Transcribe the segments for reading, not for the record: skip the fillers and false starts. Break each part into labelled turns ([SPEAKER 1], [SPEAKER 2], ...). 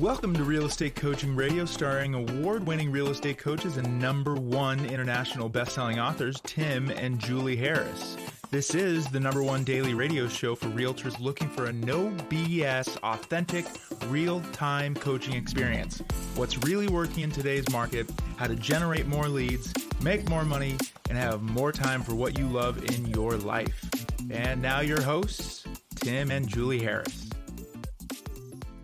[SPEAKER 1] Welcome to Real Estate Coaching Radio, starring award-winning real estate coaches and #1 international best-selling authors, Tim and Julie Harris. This is the #1 daily radio show for realtors looking for a no BS, authentic, real-time coaching experience. What's really working in today's market, how to generate more leads, make more money, and have more time for what you love in your life. And now your hosts, Tim and Julie Harris.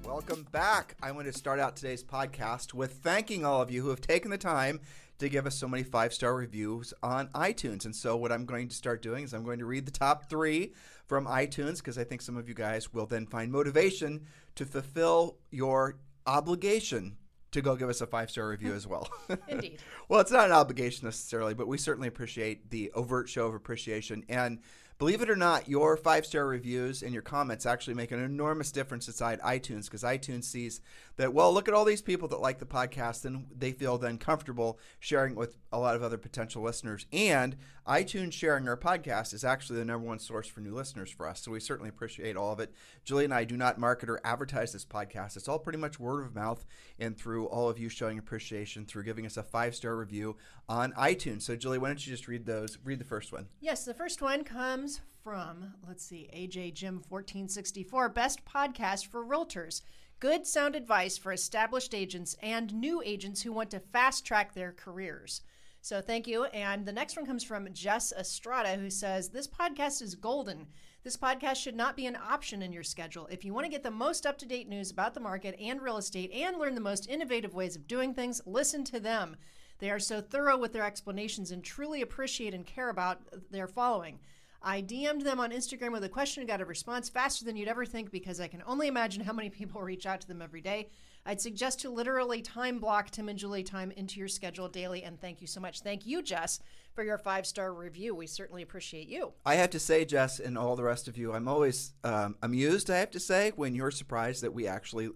[SPEAKER 2] Welcome back. I want to start out today's podcast with thanking all of you who have taken the time to give us so many 5-star reviews on iTunes. And so what I'm going to start doing is I'm going to read the top 3 from iTunes, because I think some of you guys will then find motivation to fulfill your obligation to go give us a 5-star review as well.
[SPEAKER 3] Indeed.
[SPEAKER 2] Well, it's not an obligation necessarily, but we certainly appreciate the overt show of appreciation. And believe it or not, your 5-star reviews and your comments actually make an enormous difference inside iTunes, because iTunes sees that, well, look at all these people that like the podcast, and they feel then comfortable sharing it with a lot of other potential listeners. And iTunes sharing our podcast is actually the #1 source for new listeners for us. So we certainly appreciate all of it. Julie and I do not market or advertise this podcast. It's all pretty much word of mouth and through all of you showing appreciation through giving us a 5-star review on iTunes. So Julie, why don't you just read those? Read the first one.
[SPEAKER 3] Yes, the first one comes from, AJ Jim 1464, best podcast for realtors. Good sound advice for established agents and new agents who want to fast track their careers. So thank you. And the next one comes from Jess Estrada, who says, this podcast is golden. This podcast should not be an option in your schedule. If you want to get the most up-to-date news about the market and real estate and learn the most innovative ways of doing things, listen to them. They are so thorough with their explanations and truly appreciate and care about their following. I DM'd them on Instagram with a question and got a response faster than you'd ever think, because I can only imagine how many people reach out to them every day. I'd suggest to literally time block Tim and Julie time into your schedule daily, and thank you so much. Thank you, Jess, for your 5-star review. We certainly appreciate you.
[SPEAKER 2] I have to say, Jess, and all the rest of you, I'm always amused, I have to say, when you're surprised that we actually,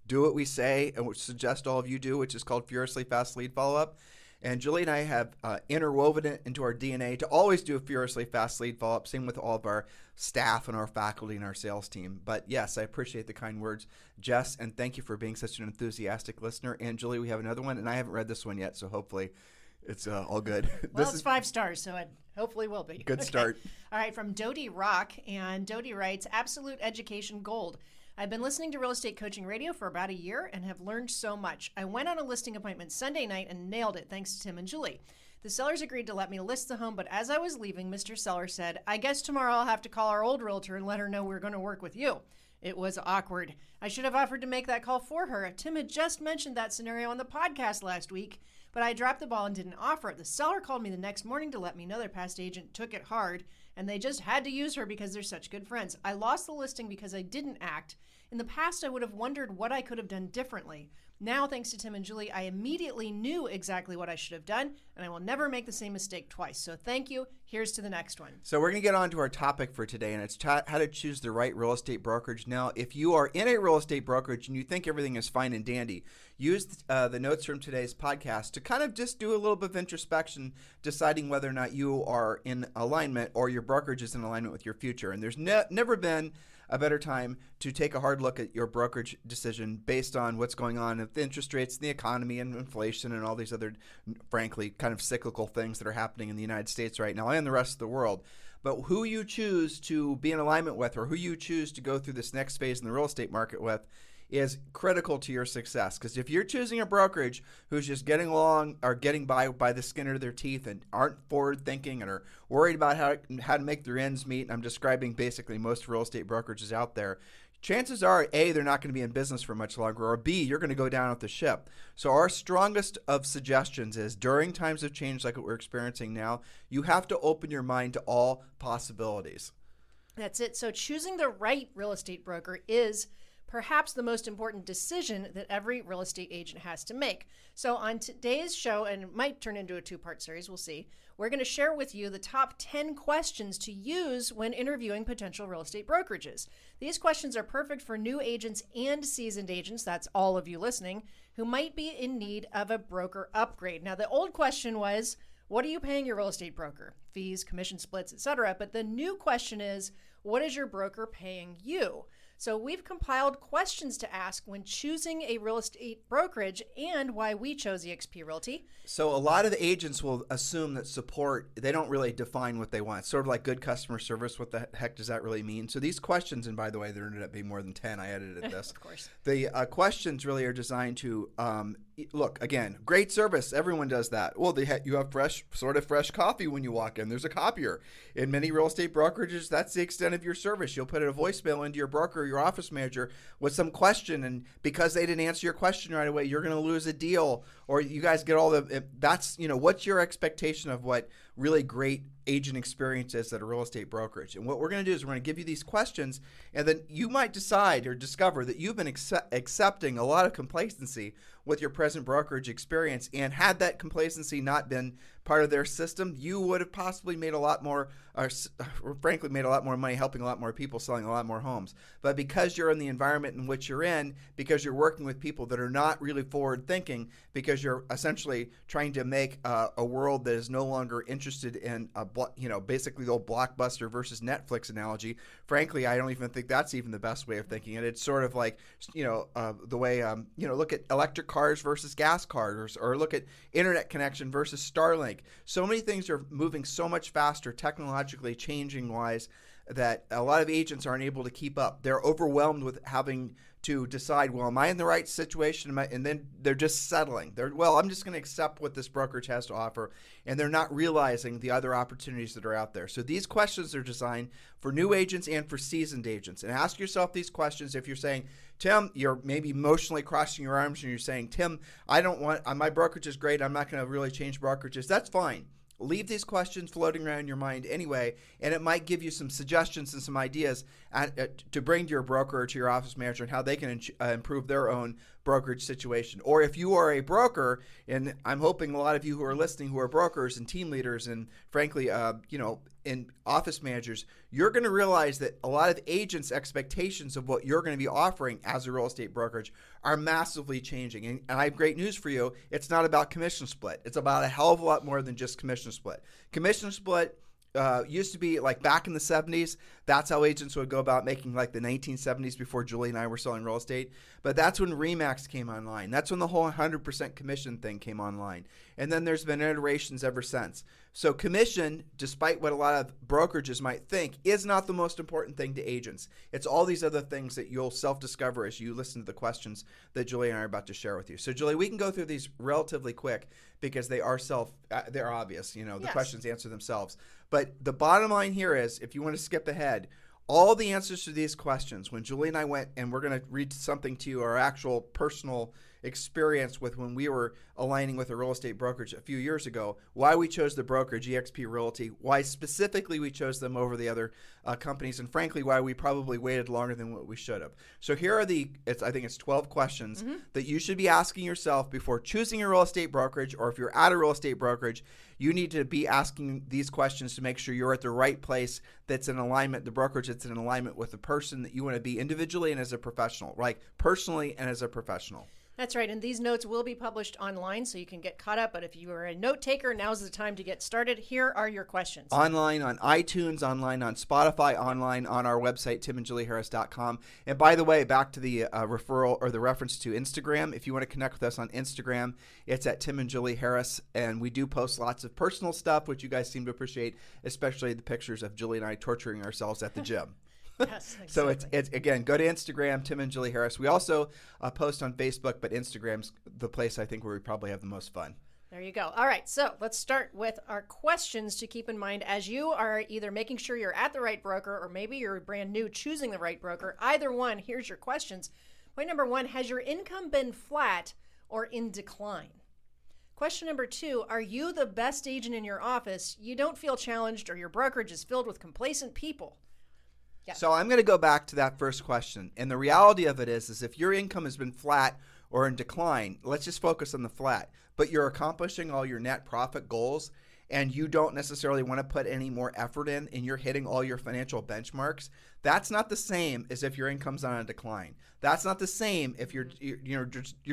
[SPEAKER 2] do what we say and what suggest all of you do, which is called Furiously Fast Lead Follow-Up. And Julie and I have interwoven it into our DNA to always do a Furiously Fast Lead Follow-Up. Same with all of our staff and our faculty and our sales team. But yes, I appreciate the kind words, Jess, and thank you for being such an enthusiastic listener. And Julie, we have another one, and I haven't read this one yet, so hopefully it's all good.
[SPEAKER 3] Well, it's 5 stars, so it hopefully will be.
[SPEAKER 2] Good start.
[SPEAKER 3] All right, from Dodie Rock, and Dodie writes, Absolute Education Gold. I've been listening to Real Estate Coaching Radio for about a year and have learned so much. I went on a listing appointment Sunday night and nailed it, thanks to Tim and Julie. The sellers agreed to let me list the home, but as I was leaving, Mr. Seller said, I guess tomorrow I'll have to call our old realtor and let her know we're going to work with you. It was awkward. I should have offered to make that call for her. Tim had just mentioned that scenario on the podcast last week, but I dropped the ball and didn't offer it. The seller called me the next morning to let me know their past agent took it hard, and they just had to use her because they're such good friends. I lost the listing because I didn't act. In the past, I would have wondered what I could have done differently. Now, thanks to Tim and Julie, I immediately knew exactly what I should have done, and I will never make the same mistake twice. So thank you. Here's to the next one.
[SPEAKER 2] So we're going to get on to our topic for today, and it's how to choose the right real estate brokerage. Now, if you are in a real estate brokerage and you think everything is fine and dandy, use the notes from today's podcast to kind of just do a little bit of introspection, deciding whether or not you are in alignment or your brokerage is in alignment with your future. And there's never been a better time to take a hard look at your brokerage decision based on what's going on with the interest rates, the economy, and inflation, and all these other, frankly, kind of cyclical things that are happening in the United States right now and the rest of the world. But who you choose to be in alignment with, or who you choose to go through this next phase in the real estate market with, is critical to your success. Because if you're choosing a brokerage who's just getting along or getting by the skin of their teeth and aren't forward thinking and are worried about how to make their ends meet, and I'm describing basically most real estate brokerages out there, chances are, A, they're not going to be in business for much longer, or B, you're going to go down with the ship. So our strongest of suggestions is during times of change like what we're experiencing now, you have to open your mind to all possibilities.
[SPEAKER 3] That's it. So choosing the right real estate broker is perhaps the most important decision that every real estate agent has to make. So on today's show, and it might turn into a 2-part series, we'll see, we're going to share with you the top 10 questions to use when interviewing potential real estate brokerages. These questions are perfect for new agents and seasoned agents, that's all of you listening, who might be in need of a broker upgrade. Now, the old question was, what are you paying your real estate broker? Fees, commission splits, etc. But the new question is, what is your broker paying you? So we've compiled questions to ask when choosing a real estate brokerage and why we chose EXP Realty.
[SPEAKER 2] So a lot of agents will assume that support, they don't really define what they want. It's sort of like good customer service. What the heck does that really mean? So these questions, and by the way, there ended up being more than 10. I edited this.
[SPEAKER 3] Of course.
[SPEAKER 2] The questions really are designed to, look, again, great service. Everyone does that. Well, you have fresh coffee when you walk in. There's a copier. In many real estate brokerages, that's the extent of your service. You'll put a voicemail into your broker or your office manager with some question, and because they didn't answer your question right away, you're going to lose a deal, or you guys get all the, that's, what's your expectation of what really great agent experience is at a real estate brokerage? And what we're going to do is we're going to give you these questions, and then you might decide or discover that you've been accepting a lot of complacency with your present brokerage experience, and had that complacency not been part of their system, you would have possibly made a lot more, or frankly made a lot more money helping a lot more people, selling a lot more homes. But because you're in the environment in which you're in, because you're working with people that are not really forward thinking, because you're essentially trying to make a world that is no longer interested in basically the old Blockbuster versus Netflix analogy. Frankly, I don't even think that's even the best way of thinking it. It's sort of like, the way, look at electric cars versus gas cars, or look at internet connection versus Starlink. So many things are moving so much faster, technologically changing wise, that a lot of agents aren't able to keep up. They're overwhelmed with having to decide, well, am I in the right situation? And then they're just settling. I'm just going to accept what this brokerage has to offer, and they're not realizing the other opportunities that are out there. So these questions are designed for new agents and for seasoned agents. And ask yourself these questions if you're saying, Tim, you're maybe emotionally crossing your arms and you're saying, Tim, I don't want, my brokerage is great, I'm not going to really change brokerages. That's fine. Leave these questions floating around your mind anyway, and it might give you some suggestions and some ideas to bring to your broker or to your office manager and how they can improve their own brokerage situation. Or if you are a broker, and I'm hoping a lot of you who are listening who are brokers and team leaders and frankly, in office managers, you're going to realize that a lot of agents' expectations of what you're going to be offering as a real estate brokerage are massively changing. And I have great news for you. It's not about commission split. It's about a hell of a lot more than just commission split. Commission split used to be like back in the 70s. That's how agents would go about making, like the 1970s before Julie and I were selling real estate. But that's when RE/MAX came online. That's when the whole 100% commission thing came online. And then there's been iterations ever since. So commission, despite what a lot of brokerages might think, is not the most important thing to agents. It's all these other things that you'll self-discover as you listen to the questions that Julie and I are about to share with you. So Julie, we can go through these relatively quick because they are they're obvious. The
[SPEAKER 3] Yes.
[SPEAKER 2] questions answer themselves. But the bottom line here is, if you want to skip ahead, all the answers to these questions, when Julie and I went, and we're going to read something to you, our actual personal experience with when we were aligning with a real estate brokerage a few years ago, why we chose the brokerage, EXP Realty, why specifically we chose them over the other companies, and frankly, why we probably waited longer than what we should have. So here are I think it's 12 questions that you should be asking yourself before choosing a real estate brokerage, or if you're at a real estate brokerage, you need to be asking these questions to make sure you're at the right place that's in alignment, the brokerage that's in alignment with the person that you want to be individually and as a professional, right? Personally and as a professional.
[SPEAKER 3] That's right. And these notes will be published online so you can get caught up. But if you are a note taker, now's the time to get started. Here are your questions.
[SPEAKER 2] Online on iTunes, online on Spotify, online on our website, timandjulieharris.com. And by the way, back to the referral or the reference to Instagram. If you want to connect with us on Instagram, it's at Tim and Julie Harris. And we do post lots of personal stuff, which you guys seem to appreciate, especially the pictures of Julie and I torturing ourselves at the gym.
[SPEAKER 3] Yes, exactly.
[SPEAKER 2] So it's again, go to Instagram, Tim and Julie Harris. We also post on Facebook, but Instagram's the place I think where we probably have the most fun.
[SPEAKER 3] There you go. All right, so let's start with our questions to keep in mind as you are either making sure you're at the right broker, or maybe you're brand new choosing the right broker. Either one, here's your questions. Point number 1, has your income been flat or in decline? Question number 2, are you the best agent in your office? You don't feel challenged, or your brokerage is filled with complacent people? Yeah.
[SPEAKER 2] So I'm going to go back to that first question. And the reality of it is if your income has been flat or in decline, let's just focus on the flat, but you're accomplishing all your net profit goals and you don't necessarily want to put any more effort in and you're hitting all your financial benchmarks, that's not the same as if your income's on a decline. That's not the same if you're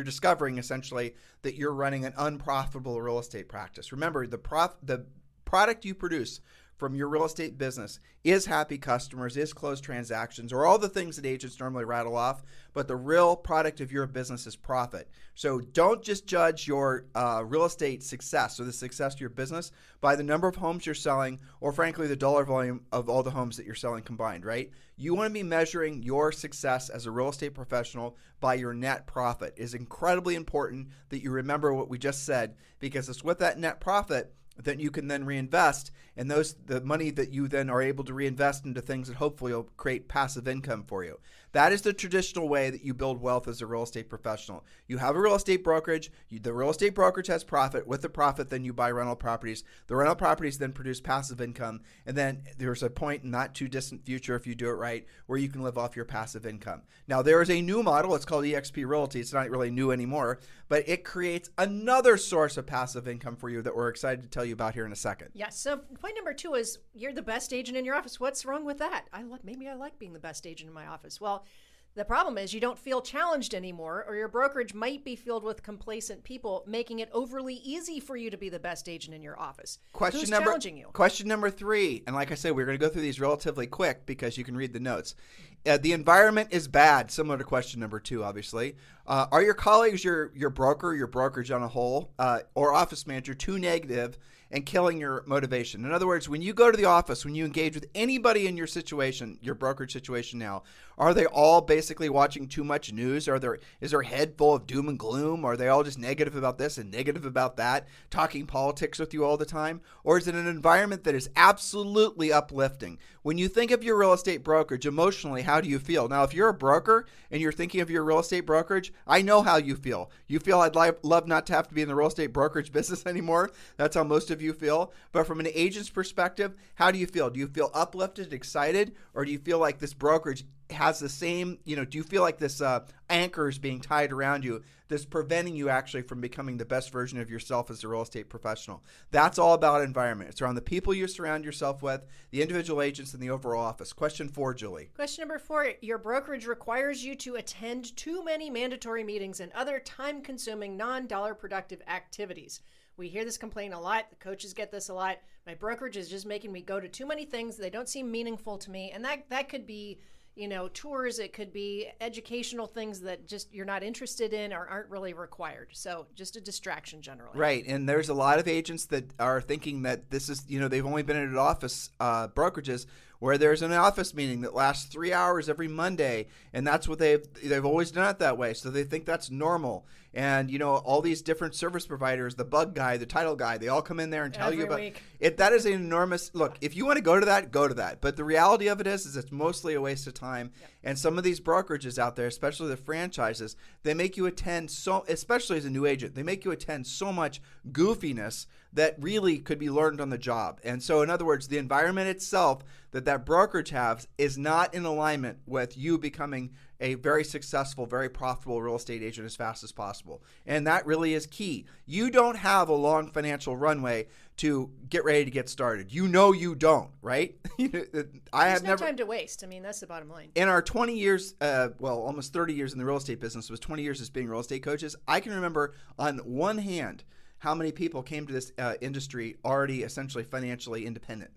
[SPEAKER 2] discovering essentially that you're running an unprofitable real estate practice. Remember, the product you produce from your real estate business is happy customers, is closed transactions, or all the things that agents normally rattle off, but the real product of your business is profit. So don't just judge your real estate success or the success of your business by the number of homes you're selling or frankly the dollar volume of all the homes that you're selling combined, right? You want to be measuring your success as a real estate professional by your net profit. It is incredibly important that you remember what we just said, because it's with that net profit that you can then reinvest, and the money that you then are able to reinvest into things that hopefully will create passive income for you. That is the traditional way that you build wealth as a real estate professional. You have a real estate brokerage. The real estate brokerage has profit. With the profit, then you buy rental properties. The rental properties then produce passive income, and then there's a point in not too distant future, if you do it right, where you can live off your passive income. Now, there is a new model. It's called EXP Realty. It's not really new anymore, but it creates another source of passive income for you that we're excited to tell you about here in a second.
[SPEAKER 3] Yes. So point number 2 is you're the best agent in your office. What's wrong with that? Maybe I like being the best agent in my office. Well, the problem is you don't feel challenged anymore, or your brokerage might be filled with complacent people, making it overly easy for you to be the best agent in your office. Who's challenging you?
[SPEAKER 2] Question number 3, and like I said, we're going to go through these relatively quick because you can read the notes. The environment is bad, similar to question number 2, obviously. Are your colleagues, your broker, your brokerage on a whole, or office manager too negative and killing your motivation? In other words, when you go to the office, when you engage with anybody in your situation, your brokerage situation now, are they all basically watching too much news? Is their head full of doom and gloom? Are they all just negative about this and negative about that, talking politics with you all the time? Or is it an environment that is absolutely uplifting? When you think of your real estate brokerage emotionally, how do you feel? Now, if you're a broker and you're thinking of your real estate brokerage, I know how you feel. You feel I'd love not to have to be in the real estate brokerage business anymore. That's how most of you feel. But from an agent's perspective, how do you feel? Do you feel uplifted, excited, or do you feel like this brokerage has the same, do you feel like this anchor is being tied around you that's preventing you actually from becoming the best version of yourself as a real estate professional? That's all about environment. It's around the people you surround yourself with, the individual agents, and the overall office. Question 4, Julie.
[SPEAKER 3] Question number 4, your brokerage requires you to attend too many mandatory meetings and other time-consuming, non-dollar productive activities. We hear this complaint a lot. The coaches get this a lot. My brokerage is just making me go to too many things. They don't seem meaningful to me. And that could be, tours. It could be educational things that just you're not interested in or aren't really required. So just a distraction generally.
[SPEAKER 2] Right. And there's a lot of agents that are thinking that this is, they've only been in an office brokerages where there's an office meeting that lasts 3 hours every Monday, and that's what they've always done it that way. So they think that's normal. And all these different service providers, the bug guy, the title guy, they all come in there and tell you about it. That is an enormous look. If you want to go to that, go to that. But the reality of it is it's mostly a waste of time. Yep. And some of these brokerages out there, especially the franchises, they make you attend especially as a new agent, they make you attend so much goofiness that really could be learned on the job. And so, in other words, the environment itself that brokerage has is not in alignment with you becoming a very successful, very profitable real estate agent as fast as possible. And that really is key. You don't have a long financial runway to get ready to get started. You don't, right?
[SPEAKER 3] There's no time to waste. I mean, that's the bottom line.
[SPEAKER 2] In our 20 years, almost 30 years in the real estate business, was 20 years as being real estate coaches. I can remember on one hand how many people came to this industry already essentially financially independent.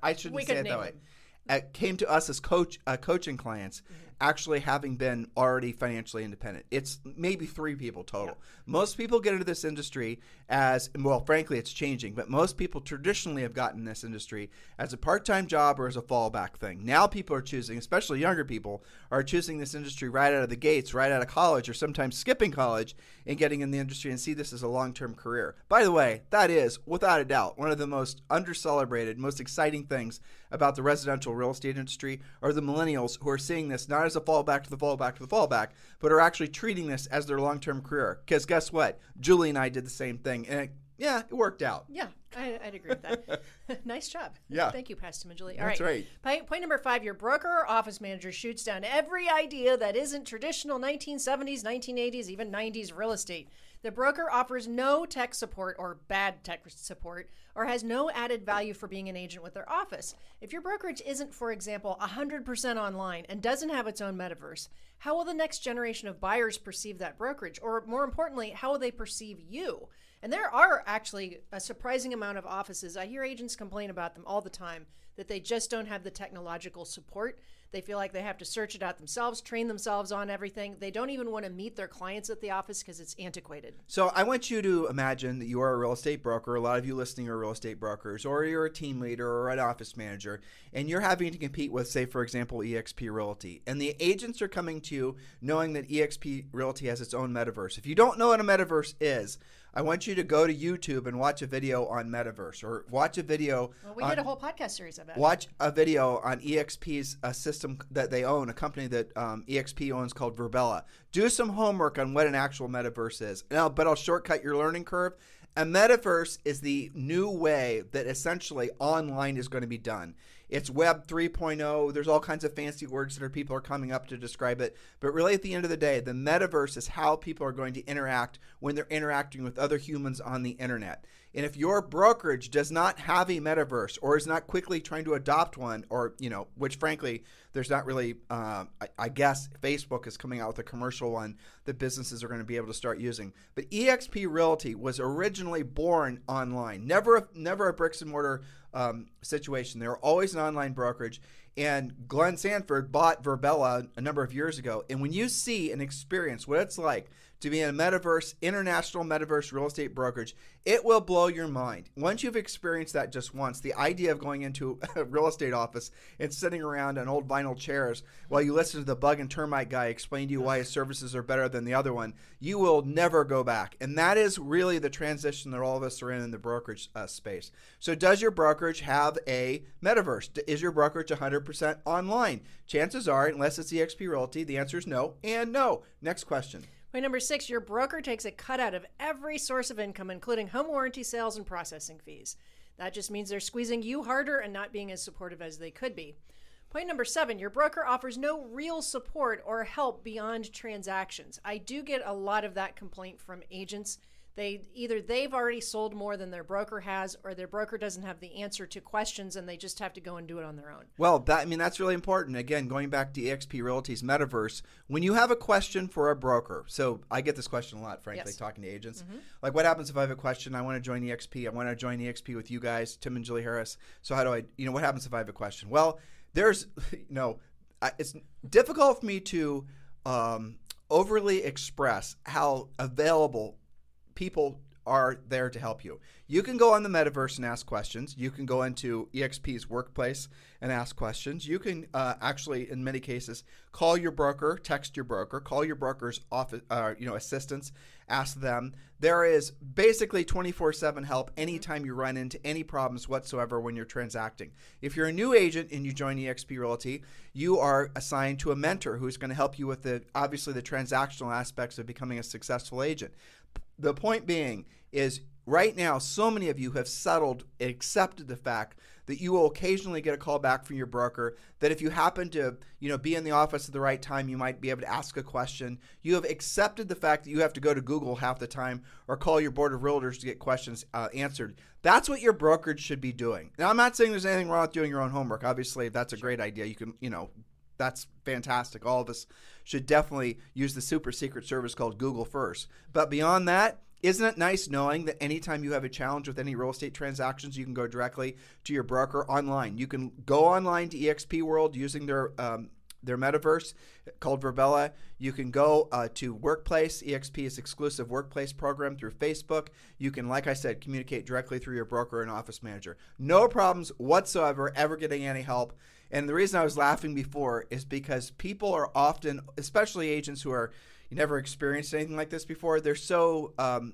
[SPEAKER 2] I shouldn't say it that way. Came to us as coaching clients, actually having been already financially independent. It's maybe 3 people total. Yeah. Most people get into this industry as, frankly, it's changing, but most people traditionally have gotten in this industry as a part-time job or as a fallback thing. Now people are choosing, especially younger people, are choosing this industry right out of the gates, right out of college, or sometimes skipping college and getting in the industry and see this as a long-term career. By the way, that is, without a doubt, one of the most under-celebrated, most exciting things about the residential real estate industry are the millennials who are seeing this not as a fallback to the fallback to the fallback, but are actually treating this as their long-term career. Because guess what? Julie and I did the same thing, and it worked out.
[SPEAKER 3] Yeah, I'd agree with that. Nice job.
[SPEAKER 2] Yeah.
[SPEAKER 3] Thank you, Pastor and Julie.
[SPEAKER 2] That's right.
[SPEAKER 3] Point number 5, your broker or office manager shoots down every idea that isn't traditional 1970s, 1980s, even 90s real estate. The broker offers no tech support or bad tech support or has no added value for being an agent with their office. If your brokerage isn't, for example, 100% online and doesn't have its own metaverse, how will the next generation of buyers perceive that brokerage? Or more importantly, how will they perceive you? And there are actually a surprising amount of offices. I hear agents complain about them all the time, that they just don't have the technological support. They feel like they have to search it out themselves, train themselves on everything. They don't even want to meet their clients at the office because it's antiquated.
[SPEAKER 2] So I want you to imagine that you are a real estate broker. A lot of you listening are real estate brokers, or you're a team leader or an office manager, and you're having to compete with, say, for example, EXP Realty. And the agents are coming to you knowing that EXP Realty has its own metaverse. If you don't know what a metaverse is, I want you to go to YouTube and watch a video on Metaverse, or watch a video.
[SPEAKER 3] Well, we did a whole podcast series of it.
[SPEAKER 2] Watch a video on EXP's system that they own, a company that EXP owns called Verbella. Do some homework on what an actual metaverse is. But I'll shortcut your learning curve. A metaverse is the new way that essentially online is going to be done. It's Web 3.0. There's all kinds of fancy words that people are coming up to describe it. But really, at the end of the day, the metaverse is how people are going to interact when they're interacting with other humans on the internet. And if your brokerage does not have a metaverse, or is not quickly trying to adopt one, or, which frankly, there's not really, I guess Facebook is coming out with a commercial one that businesses are going to be able to start using. But EXP Realty was originally born online, never a bricks and mortar situation. They were always an online brokerage. And Glenn Sanford bought Verbella a number of years ago. And when you see and experience what it's like to be in a metaverse, international metaverse real estate brokerage, it will blow your mind. Once you've experienced that just once, the idea of going into a real estate office and sitting around on old vinyl chairs while you listen to the bug and termite guy explain to you why his services are better than the other one, you will never go back. And that is really the transition that all of us are in the brokerage space. So does your brokerage have a metaverse? Is your brokerage 100% online? Chances are, unless it's EXP Realty, the answer is no and no. Next question.
[SPEAKER 3] Point number 6, your broker takes a cut out of every source of income, including home warranty sales and processing fees. That just means they're squeezing you harder and not being as supportive as they could be. Point number 7, your broker offers no real support or help beyond transactions. I do get a lot of that complaint from agents. They've already sold more than their broker has, or their broker doesn't have the answer to questions and they just have to go and do it on their own.
[SPEAKER 2] Well, that's really important. Again, going back to EXP Realty's metaverse, when you have a question for a broker, so I get this question a lot, frankly,
[SPEAKER 3] Yes.
[SPEAKER 2] talking to agents. Mm-hmm. Like, what happens if I have a question? I want to join EXP. I want to join EXP with you guys, Tim and Julie Harris. So how do I, what happens if I have a question? Well, there's, it's difficult for me to overly express how available people are there to help you. You can go on the metaverse and ask questions. You can go into EXP's workplace and ask questions. You can actually, in many cases, call your broker, text your broker, call your broker's office, assistants, ask them. There is basically 24/7 help anytime you run into any problems whatsoever when you're transacting. If you're a new agent and you join EXP Realty, you are assigned to a mentor who's going to help you with obviously the transactional aspects of becoming a successful agent. The point being is, right now, so many of you have accepted the fact that you will occasionally get a call back from your broker, that if you happen to, be in the office at the right time, you might be able to ask a question. You have accepted the fact that you have to go to Google half the time or call your board of realtors to get questions answered. That's what your brokerage should be doing. Now, I'm not saying there's anything wrong with doing your own homework. Obviously, that's a great idea. You can, that's fantastic. All of us should definitely use the super secret service called Google first. But beyond that, isn't it nice knowing that anytime you have a challenge with any real estate transactions, you can go directly to your broker online? You can go online to EXP World using their metaverse called Verbella. You can go to Workplace, EXP's exclusive workplace program through Facebook. You can, like I said, communicate directly through your broker and office manager. No problems whatsoever ever getting any help. And the reason I was laughing before is because people are often, especially agents who are never experienced anything like this before, they're so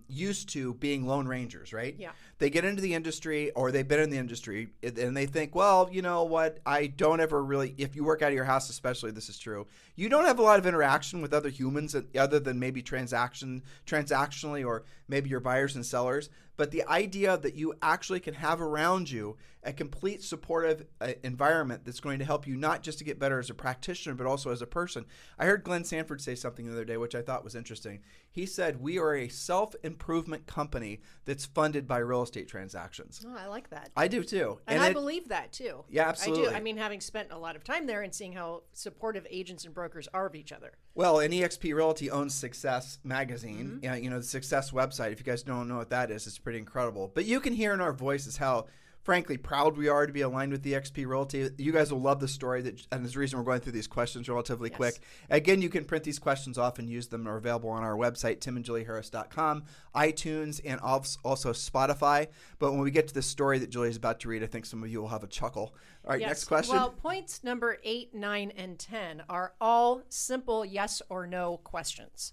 [SPEAKER 2] used to being lone rangers, right?
[SPEAKER 3] Yeah.
[SPEAKER 2] They get into the industry, or they've been in the industry, and they think, well, you know what, I don't ever really, if you work out of your house especially, this is true, you don't have a lot of interaction with other humans other than maybe transactionally, or maybe your buyers and sellers. but the idea that you actually can have around you a complete supportive environment that's going to help you not just to get better as a practitioner, but also as a person. I heard Glenn Sanford say something the other day, which I thought was interesting. He said, we are a self-improvement company that's funded by real estate transactions.
[SPEAKER 3] Oh, I like that.
[SPEAKER 2] I do too.
[SPEAKER 3] And I believe that too.
[SPEAKER 2] Yeah, absolutely.
[SPEAKER 3] I do. I mean, having spent a lot of time there and seeing how supportive agents and brokers are of each other.
[SPEAKER 2] Well, and EXP Realty owns Success Magazine, the Success website. If you guys don't know what that is, it's pretty incredible. But you can hear in our voices how, frankly, proud we are to be aligned with EXP Realty. You guys will love the story, and there's a reason we're going through these questions relatively quick. Again, you can print these questions off and use them. They're available on our website, timandjulieharris.com, iTunes, and also Spotify. But when we get to the story that Julie's about to read, I think some of you will have a chuckle. All right, next question.
[SPEAKER 3] Well, points number 8, 9, and 10 are all simple yes or no questions.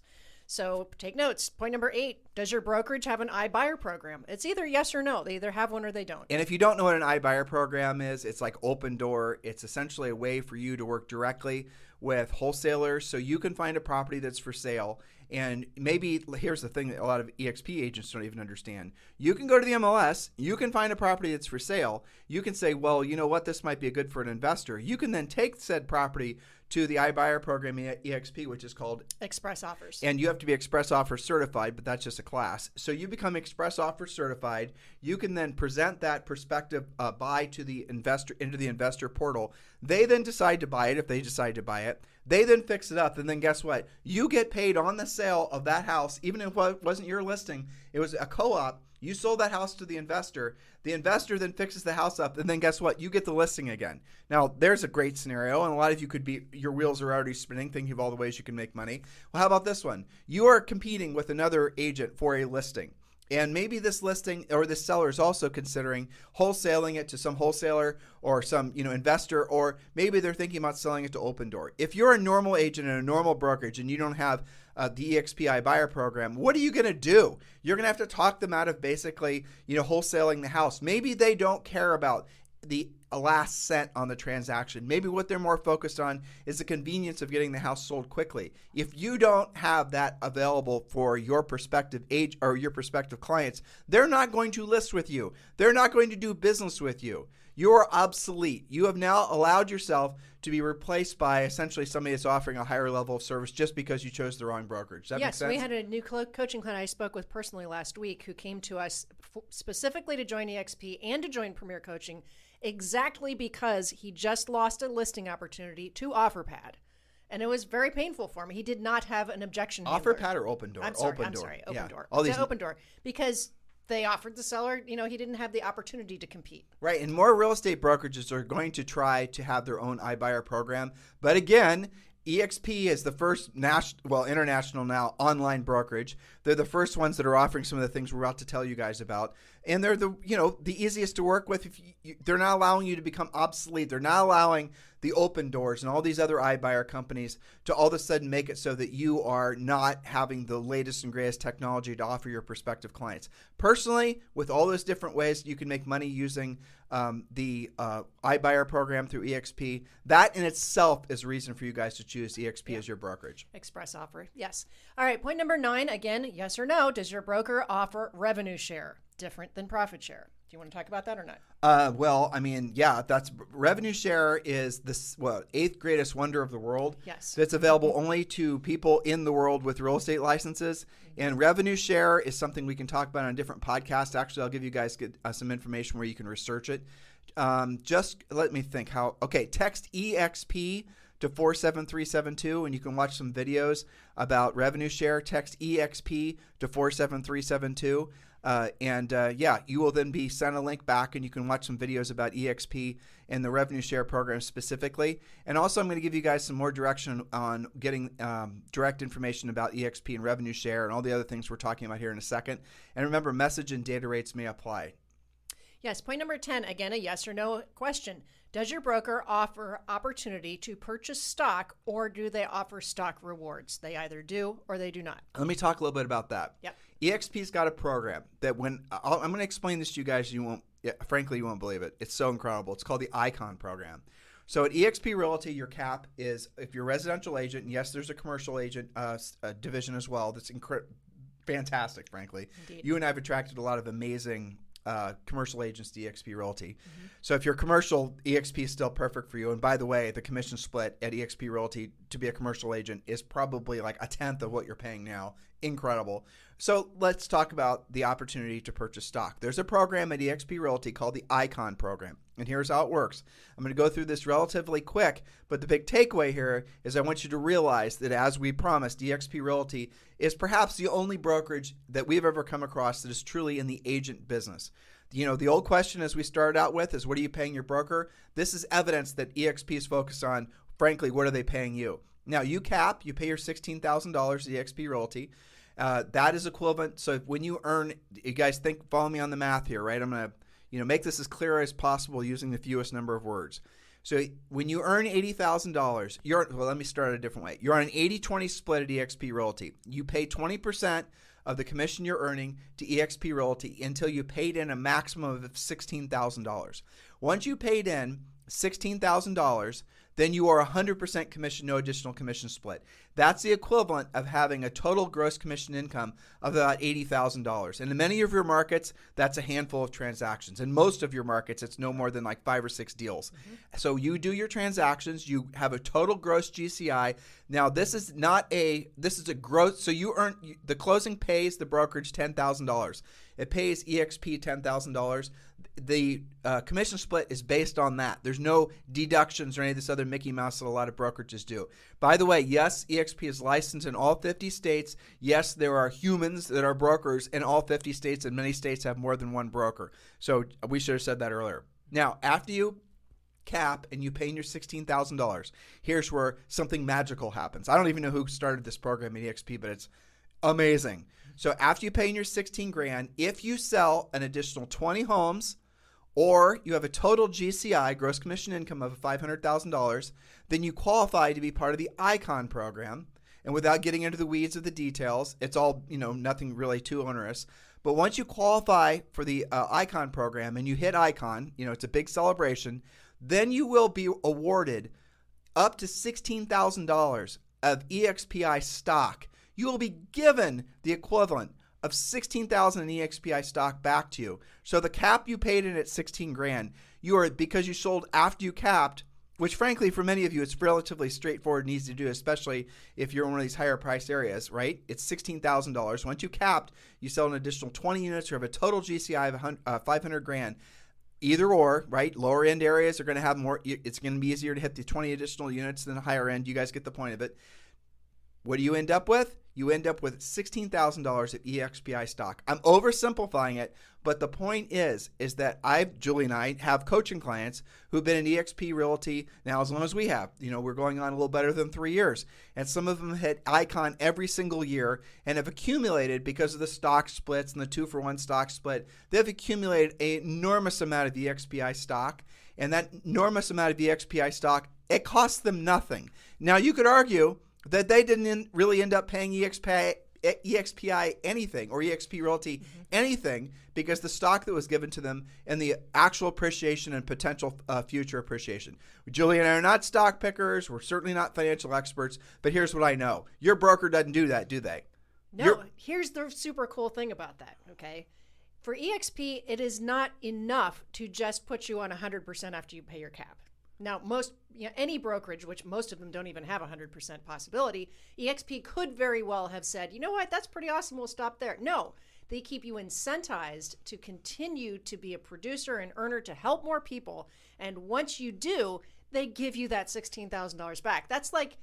[SPEAKER 3] So take notes. Point number 8, does your brokerage have an iBuyer program? It's either yes or no. They either have one or they don't.
[SPEAKER 2] And if you don't know what an iBuyer program is, it's like Open Door. It's essentially a way for you to work directly with wholesalers so you can find a property that's for sale. And maybe here's the thing that a lot of EXP agents don't even understand. You can go to the MLS. You can find a property that's for sale. You can say, well, you know what? This might be good for an investor. You can then take said property to the iBuyer program at EXP, which is called
[SPEAKER 3] Express Offers.
[SPEAKER 2] And you have to be Express Offer certified, but that's just a class. So you become Express Offer certified. You can then present that prospective buy to the investor into the investor portal. They then decide to buy it if they decide to buy it. They then fix it up, and then guess what? You get paid on the sale of that house, even if it wasn't your listing. It was a co-op. You sold that house to the investor. The investor then fixes the house up, and then guess what? You get the listing again. Now, there's a great scenario, and a lot of you could be, your wheels are already spinning, thinking of all the ways you can make money. Well, how about this one? You are competing with another agent for a listing. And maybe this listing or this seller is also considering wholesaling it to some wholesaler or some investor, or maybe they're thinking about selling it to Open Door. If you're a normal agent in a normal brokerage and you don't have the EXP iBuyer program, what are you going to do? You're going to have to talk them out of basically wholesaling the house. Maybe they don't care about the last cent on the transaction. Maybe what they're more focused on is the convenience of getting the house sold quickly. If you don't have that available for your prospective age or your prospective clients, they're not going to list with you. They're not going to do business with you. You're obsolete. You have now allowed yourself to be replaced by essentially somebody that's offering a higher level of service just because you chose the wrong brokerage. Does that make sense?
[SPEAKER 3] Yes, we had a new coaching client I spoke with personally last week who came to us specifically to join EXP and to join Premier Coaching exactly because he just lost a listing opportunity to OfferPad. And it was very painful for him. He did not have an objection.
[SPEAKER 2] OfferPad or Open Door?
[SPEAKER 3] I'm sorry, Open Door. Open Door. Because they offered the seller, he didn't have the opportunity to compete.
[SPEAKER 2] Right, and more real estate brokerages are going to try to have their own iBuyer program. But again, EXP is the first international now online brokerage. They're the first ones that are offering some of the things we're about to tell you guys about. And they're the easiest to work with. They're not allowing you to become obsolete. They're not allowing the Open Doors and all these other iBuyer companies to all of a sudden make it so that you are not having the latest and greatest technology to offer your prospective clients. Personally, with all those different ways you can make money using the iBuyer program through EXP, that in itself is a reason for you guys to choose EXP as your brokerage.
[SPEAKER 3] Express Offer, yes. All right, point number 9, again, yes or no, does your broker offer revenue share? Different than profit share. Do you want to talk about that or not?
[SPEAKER 2] That's revenue share is the 8th greatest wonder of the world.
[SPEAKER 3] Yes.
[SPEAKER 2] It's available only to people in the world with real estate licenses. And revenue share is something we can talk about on a different podcast. Actually, I'll give you guys some information where you can research it. Just let me think text EXP to 47372 and you can watch some videos about revenue share. Text EXP to 47372. You will then be sent a link back and you can watch some videos about EXP and the revenue share program specifically. And also I'm going to give you guys some more direction on getting direct information about EXP and revenue share and all the other things we're talking about here in a second. And remember, message and data rates may apply.
[SPEAKER 3] Yes, point number 10, again, a yes or no question. Does your broker offer opportunity to purchase stock or do they offer stock rewards? They either do or they do not.
[SPEAKER 2] Let me talk a little bit about that.
[SPEAKER 3] Yep.
[SPEAKER 2] EXP's got a program that I'm going to explain this to you guys, you won't believe it. It's so incredible. It's called the Icon program. So at EXP Realty, your cap is, if you're a residential agent, and yes, there's a commercial agent division as well that's fantastic, frankly.
[SPEAKER 3] Indeed.
[SPEAKER 2] You and I have attracted a lot of amazing commercial agents to EXP Realty. So if you're commercial, EXP is still perfect for you. And by the way, the commission split at EXP Realty to be a commercial agent is probably like 1/10 of what you're paying now. Incredible. So let's talk about the opportunity to purchase stock. There's a program at EXP Realty called the Icon program. And here's how it works. I'm going to go through this relatively quick, but the big takeaway here is I want you to realize that, as we promised, EXP Realty is perhaps the only brokerage that we've ever come across that is truly in the agent business. You know, the old question as we started out with is, what are you paying your broker? This is evidence that EXP is focused on, frankly, what are they paying you? Now, you pay your $16,000 at EXP Realty. That is equivalent. So when you earn, you guys follow me on the math here, right? I'm going to make this as clear as possible using the fewest number of words. So when you earn $80,000, let me start a different way. You're on an 80-20 split at EXP Realty. You pay 20% of the commission you're earning to EXP Realty until you paid in a maximum of $16,000. Once you paid in $16,000, then you are 100% commission, no additional commission split. That's the equivalent of having a total gross commission income of about $80,000. And in many of your markets, that's a handful of transactions. In most of your markets, it's no more than like 5 or 6 deals. So you do your transactions, you have a total gross GCI. Now, this is a gross, so you earn, the closing pays the brokerage $10,000. It pays EXP $10,000. The commission split is based on that. There's no deductions or any of this other Mickey Mouse that a lot of brokerages do. By the way, yes, EXP is licensed in all 50 states. Yes, there are humans that are brokers in all 50 states, and many states have more than one broker. So we should have said that earlier. Now, after you cap and you pay in your $16,000, here's where something magical happens. I don't even know who started this program at EXP, but it's amazing. So after you pay in your $16,000, if you sell an additional 20 homes, or you have a total GCI, gross commission income, of $500,000, then you qualify to be part of the Icon program. And without getting into the weeds of the details, it's all, nothing really too onerous. But once you qualify for the Icon program and you hit Icon, it's a big celebration, then you will be awarded up to $16,000 of EXPI stock. You will be given the equivalent of $16,000 in EXPI stock back to you. So the cap you paid in at $16,000, because you sold after you capped, which frankly for many of you it's relatively straightforward and easy to do, especially if you're in one of these higher price areas, right? It's $16,000. Once you capped, you sell an additional 20 units or have a total GCI of $500,000. Either or, right? Lower end areas are going to have more. It's going to be easier to hit the 20 additional units than the higher end. You guys get the point of it. What do you end up with? You end up with $16,000 of EXPI stock. I'm oversimplifying it, but the point is that Julie and I have coaching clients who've been in EXP Realty now as long as we have. We're going on a little better than 3 years. And some of them hit Icon every single year and have accumulated, because of the stock splits and the 2-for-1 stock split, they've accumulated an enormous amount of EXPI stock. And that enormous amount of EXPI stock, it costs them nothing. Now, you could argue that they didn't really end up paying EXPI anything, or EXP Realty anything, because the stock that was given to them and the actual appreciation and potential future appreciation. Julie and I are not stock pickers. We're certainly not financial experts, but here's what I know. Your broker doesn't do that, do they?
[SPEAKER 3] No, here's the super cool thing about that, okay? For EXP, it is not enough to just put you on 100% after you pay your cap. Now, any brokerage, which most of them don't even have 100% possibility, EXP could very well have said, you know what, that's pretty awesome, we'll stop there. No, they keep you incentivized to continue to be a producer and earner to help more people. And once you do, they give you that $16,000 back. That's like,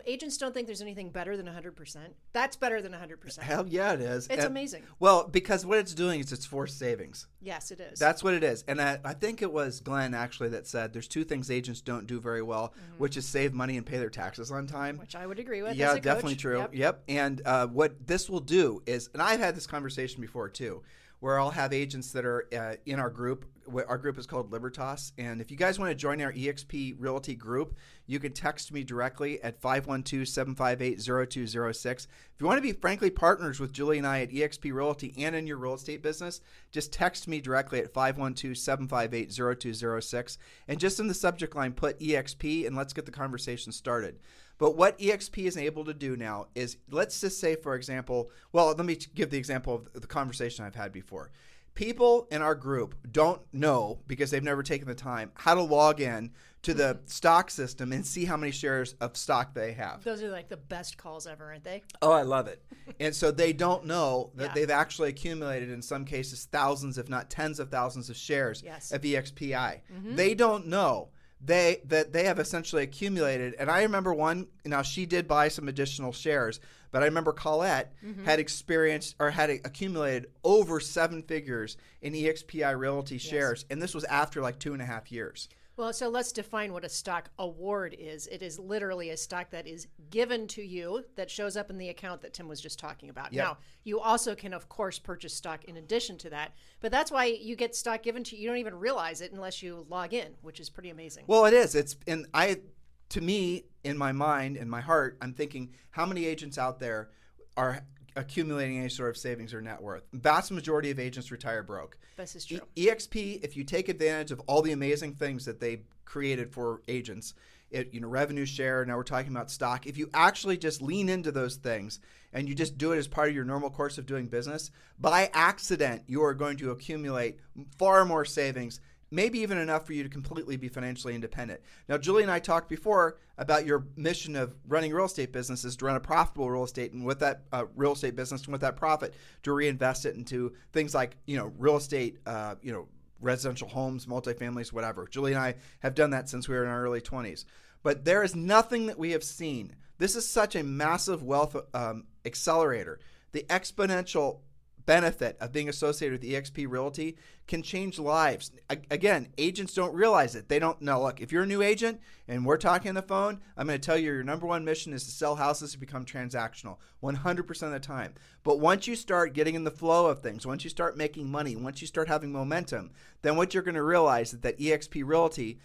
[SPEAKER 3] agents don't think there's anything better than 100%. That's better than 100%.
[SPEAKER 2] Hell yeah, it is.
[SPEAKER 3] It's amazing.
[SPEAKER 2] Well, because what it's doing is it's forced savings.
[SPEAKER 3] Yes, it is.
[SPEAKER 2] That's what it is. And I think it was Glenn actually that said there's 2 things agents don't do very well, which is save money and pay their taxes on time.
[SPEAKER 3] Which I would agree with.
[SPEAKER 2] Yeah,
[SPEAKER 3] as a
[SPEAKER 2] definitely
[SPEAKER 3] coach.
[SPEAKER 2] true. Yep. And what this will do is, and I've had this conversation before too, where I'll have agents that are in our group. Our group is called Libertas. And if you guys want to join our EXP Realty group, you can text me directly at 512-758-0206. If you want to be, frankly, partners with Julie and I at EXP Realty and in your real estate business, just text me directly at 512-758-0206. And just in the subject line, put EXP, and let's get the conversation started. But what EXP is able to do now is, let's just say, for example, well, let me give the example of the conversation I've had before. People in our group don't know, because they've never taken the time, how to log in to the stock system and see how many shares of stock they have.
[SPEAKER 3] Those are like the best calls ever, aren't they?
[SPEAKER 2] Oh, I love it. And so they don't know that
[SPEAKER 3] Yeah.
[SPEAKER 2] they've actually accumulated, in some cases, thousands, if not tens of thousands of shares
[SPEAKER 3] Yes.
[SPEAKER 2] of EXPI. They don't know that they have essentially accumulated. And I remember one, now she did buy some additional shares, but I remember Colette had experienced or had accumulated over 7 figures in EXPI Realty shares. And this was after like 2.5 years.
[SPEAKER 3] Well, so let's define what a stock award is. It is literally a stock that is given to you that shows up in the account that Tim was just talking about.
[SPEAKER 2] Yep.
[SPEAKER 3] Now, you also can, of course, purchase stock in addition to that. But that's why you get stock given to you. You don't even realize it unless you log in, which is pretty amazing.
[SPEAKER 2] Well, it is. To me, in my mind, in my heart, I'm thinking, how many agents out there are accumulating any sort of savings or net worth? Vast majority of agents retire broke.
[SPEAKER 3] This is true.
[SPEAKER 2] EXP, if you take advantage of all the amazing things that they created for agents, revenue share, now we're talking about stock. If you actually just lean into those things and you just do it as part of your normal course of doing business, by accident, you are going to accumulate far more savings, maybe even enough for you to completely be financially independent. Now, Julie and I talked before about your mission of running real estate businesses to run a profitable real estate, and with that real estate business and with that profit to reinvest it into things like, real estate, residential homes, multifamilies, whatever. Julie and I have done that since we were in our early 20s. But there is nothing that we have seen. This is such a massive wealth accelerator. The exponential benefit of being associated with EXP Realty can change lives. Again, agents don't realize it. They don't know. Look, if you're a new agent and we're talking on the phone, I'm going to tell you your number one mission is to sell houses to become transactional 100% of the time. But once you start getting in the flow of things, once you start making money, once you start having momentum, then what you're going to realize is that EXP Realty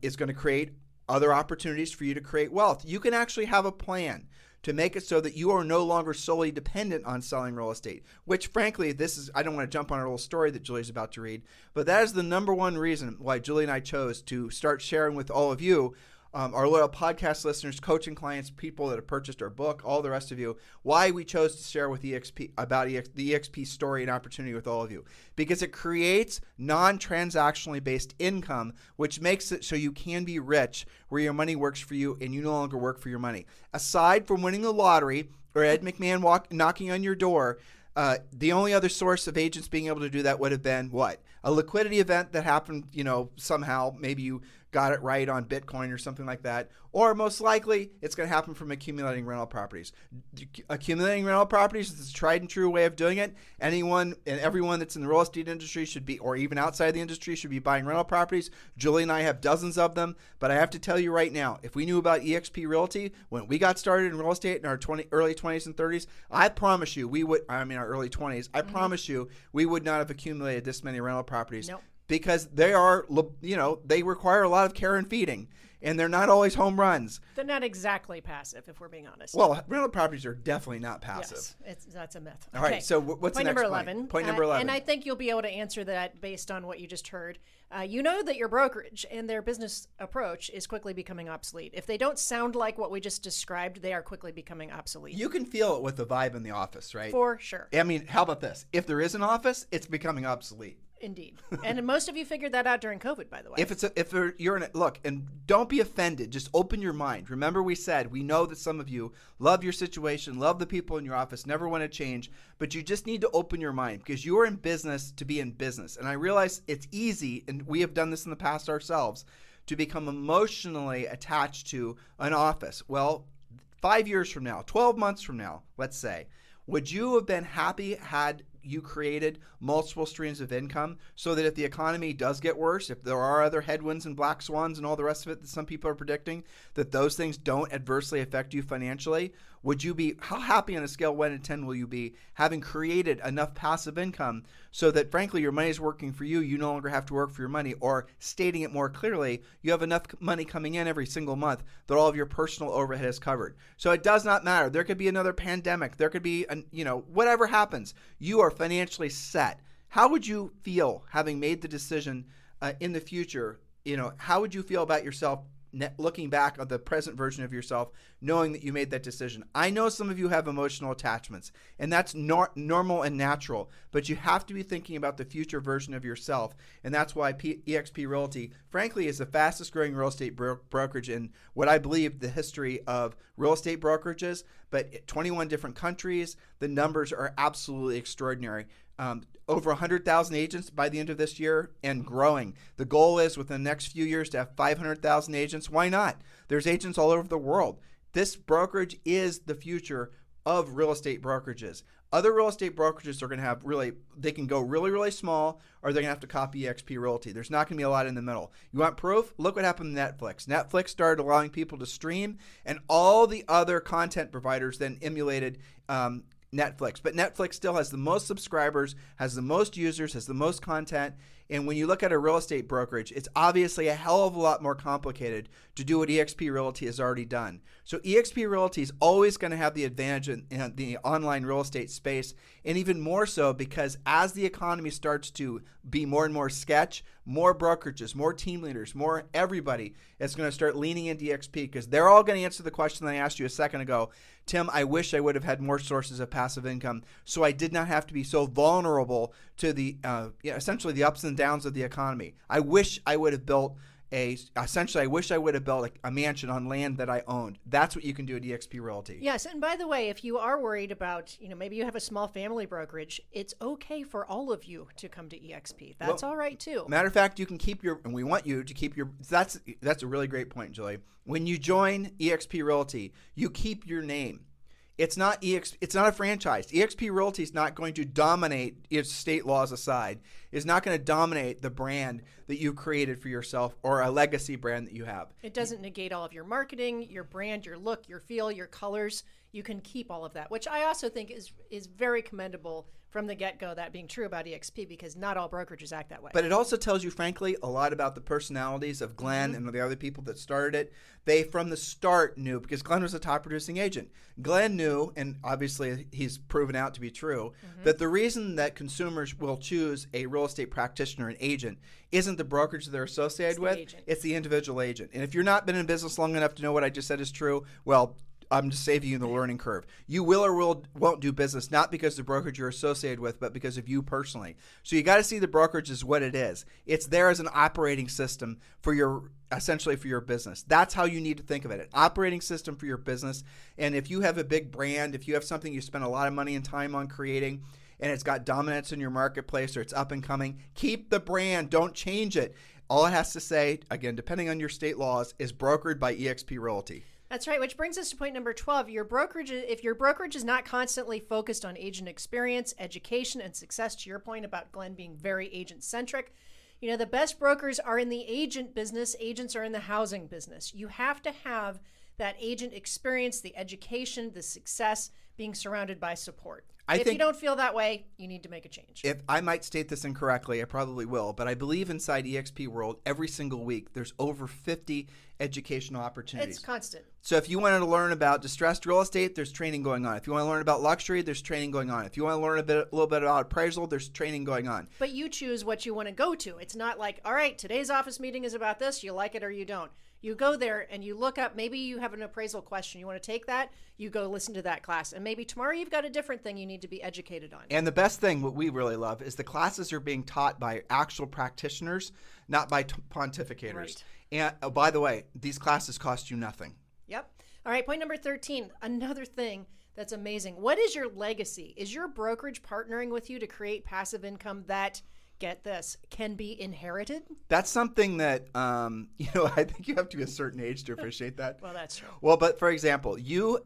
[SPEAKER 2] is going to create other opportunities for you to create wealth. You can actually have a plan to make it so that you are no longer solely dependent on selling real estate, which frankly, I don't want to jump on a little story that Julie's about to read, but that is the number one reason why Julie and I chose to start sharing with all of you, our loyal podcast listeners, coaching clients, people that have purchased our book, all the rest of you, why we chose to share with EXP about the EXP story and opportunity with all of you. Because it creates non-transactionally based income, which makes it so you can be rich where your money works for you and you no longer work for your money. Aside from winning the lottery or Ed McMahon knocking on your door, the only other source of agents being able to do that would have been what? A liquidity event that happened, somehow, maybe you got it right on Bitcoin or something like that. Or most likely, it's going to happen from accumulating rental properties. Accumulating rental properties is a tried and true way of doing it. Anyone and everyone that's in the real estate industry should be, or even outside the industry, should be buying rental properties. Julie and I have dozens of them. But I have to tell you right now, if we knew about EXP Realty when we got started in real estate in our early 20s and 30s, I promise you our early 20s, I promise you we would not have accumulated this many rental properties.
[SPEAKER 3] Nope.
[SPEAKER 2] Because they are, they require a lot of care and feeding, and they're not always home runs.
[SPEAKER 3] They're not exactly passive, if we're being honest.
[SPEAKER 2] Well, rental properties are definitely not passive.
[SPEAKER 3] Yes, that's a myth.
[SPEAKER 2] All right, so what's the next point?
[SPEAKER 3] Point number 11.
[SPEAKER 2] Point number 11.
[SPEAKER 3] And I think you'll be able to answer that based on what you just heard. You know that your brokerage and their business approach is quickly becoming obsolete. If they don't sound like what we just described, they are quickly becoming obsolete.
[SPEAKER 2] You can feel it with the vibe in the office, right?
[SPEAKER 3] For sure.
[SPEAKER 2] I mean, how about this? If there is an office, it's becoming obsolete.
[SPEAKER 3] Indeed. And most of you figured that out during COVID, by the way.
[SPEAKER 2] Look, and don't be offended. Just open your mind. Remember, we know that some of you love your situation, love the people in your office, never want to change, but you just need to open your mind because you are in business to be in business. And I realize it's easy, and we have done this in the past ourselves, to become emotionally attached to an office. Well, 5 years from now, 12 months from now, let's say, would you have been happy had you created multiple streams of income so that if the economy does get worse, if there are other headwinds and black swans and all the rest of it that some people are predicting, that those things don't adversely affect you financially? How happy on a scale of 1 to 10 will you be having created enough passive income so that frankly your money is working for you, you no longer have to work for your money, or stating it more clearly, you have enough money coming in every single month that all of your personal overhead is covered. So it does not matter. There could be another pandemic. There could be, whatever happens, you are financially set. How would you feel having made the decision in the future? How would you feel about yourself looking back on the present version of yourself, knowing that you made that decision. I know some of you have emotional attachments, and that's normal and natural, but you have to be thinking about the future version of yourself, and that's why EXP Realty, frankly, is the fastest growing real estate brokerage in what I believe the history of real estate brokerages, but 21 different countries. The numbers are absolutely extraordinary. Over 100,000 agents by the end of this year and growing. The goal is within the next few years to have 500,000 agents. Why not? There's agents all over the world. This brokerage is the future of real estate brokerages. Other real estate brokerages are going to have they can go really, really small, or they're going to have to copy EXP Realty. There's not going to be a lot in the middle. You want proof? Look what happened to Netflix. Netflix started allowing people to stream, and all the other content providers then emulated Netflix. But Netflix still has the most subscribers, has the most users, has the most content. And when you look at a real estate brokerage, it's obviously a hell of a lot more complicated to do what EXP Realty has already done. So EXP Realty is always going to have the advantage in the online real estate space, and even more so because as the economy starts to be more and more sketch, more brokerages, more team leaders, more everybody is going to start leaning into EXP because they're all going to answer the question that I asked you a second ago. Tim, I wish I would have had more sources of passive income so I did not have to be so vulnerable to the essentially the ups and downs of the economy. I wish I would have built a mansion on land that I owned. That's what you can do at EXP Realty.
[SPEAKER 3] Yes, and by the way, if you are worried about, maybe you have a small family brokerage, it's okay for all of you to come to EXP. That's all right too.
[SPEAKER 2] Matter of fact, you can keep and we want you to keep that's a really great point, Julie. When you join EXP Realty, you keep your name. It's not a franchise. EXP Realty is not going to dominate, if state laws aside, is not going to dominate the brand that you created for yourself or a legacy brand that you have.
[SPEAKER 3] It doesn't negate all of your marketing, your brand, your look, your feel, your colors. You can keep all of that, which I also think is very commendable from the get-go, that being true about EXP, because not all brokerages act that way.
[SPEAKER 2] But it also tells you, frankly, a lot about the personalities of Glenn and the other people that started it. They, from the start, knew, because Glenn was a top-producing agent. Glenn knew, and obviously he's proven out to be true, that the reason that consumers will choose a real estate practitioner, an agent, isn't the brokerage they're associated with. It's the individual agent. And if you're not been in business long enough to know what I just said is true, well, I'm just saving you the learning curve. You will or won't do business, not because the brokerage you're associated with, but because of you personally. So you got to see the brokerage as what it is. It's there as an operating system for essentially for your business. That's how you need to think of it, an operating system for your business. And if you have a big brand, if you have something you spend a lot of money and time on creating, and it's got dominance in your marketplace or it's up and coming, keep the brand. Don't change it. All it has to say, again, depending on your state laws, is brokered by EXP Realty.
[SPEAKER 3] That's right, which brings us to point number 12. If your brokerage is not constantly focused on agent experience, education, and success, to your point about Glenn being very agent-centric, the best brokers are in the agent business. Agents are in the housing business. You have to have that agent experience, the education, the success, being surrounded by support. If you don't feel that way, you need to make a change.
[SPEAKER 2] If I might state this incorrectly, I probably will, but I believe inside EXP World, every single week, there's over 50 educational opportunities.
[SPEAKER 3] It's constant.
[SPEAKER 2] So if you wanted to learn about distressed real estate, there's training going on. If you want to learn about luxury, there's training going on. If you want to learn a little bit about appraisal, there's training going on.
[SPEAKER 3] But you choose what you want to go to. It's not like, all right, today's office meeting is about this. You like it or you don't. You go there and you look up, maybe you have an appraisal question. You want to take that, you go listen to that class. And maybe tomorrow you've got a different thing you need to be educated on.
[SPEAKER 2] And the best thing, what we really love, is the classes are being taught by actual practitioners, not by pontificators.
[SPEAKER 3] Right.
[SPEAKER 2] And by the way, these classes cost you nothing.
[SPEAKER 3] Yep. All right, point number 13, another thing that's amazing. What is your legacy? Is your brokerage partnering with you to create passive income that, get this, can be inherited? That's
[SPEAKER 2] something that, I think you have to be a certain age to appreciate that.
[SPEAKER 3] Well, that's true.
[SPEAKER 2] Well, but for example,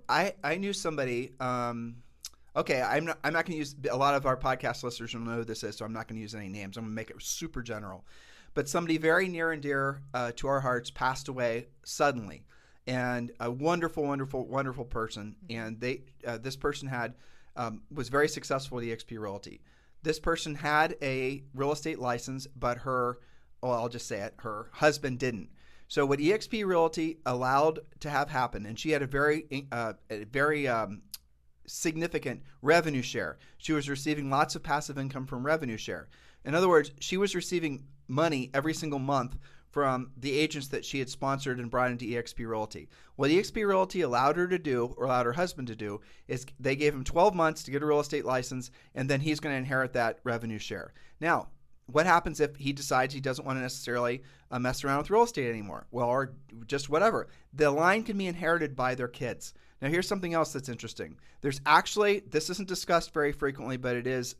[SPEAKER 2] I knew somebody, okay, I'm not going to use, a lot of our podcast listeners will know who this is, so I'm not going to use any names. I'm going to make it super general. But somebody very near and dear to our hearts passed away suddenly. And a wonderful, wonderful, wonderful person. And this person was very successful at EXP Realty. This person had a real estate license, but I'll just say it, her husband didn't. So what EXP Realty allowed to have happen, and she had a very significant revenue share. She was receiving lots of passive income from revenue share. In other words, she was receiving money every single month from the agents that she had sponsored and brought into EXP Realty. What EXP Realty allowed her to do, or allowed her husband to do, is they gave him 12 months to get a real estate license, and then he's going to inherit that revenue share. Now, what happens if he decides he doesn't want to necessarily mess around with real estate anymore? Well, or just whatever. The line can be inherited by their kids. Now, here's something else that's interesting. There's actually, this isn't discussed very frequently, but it is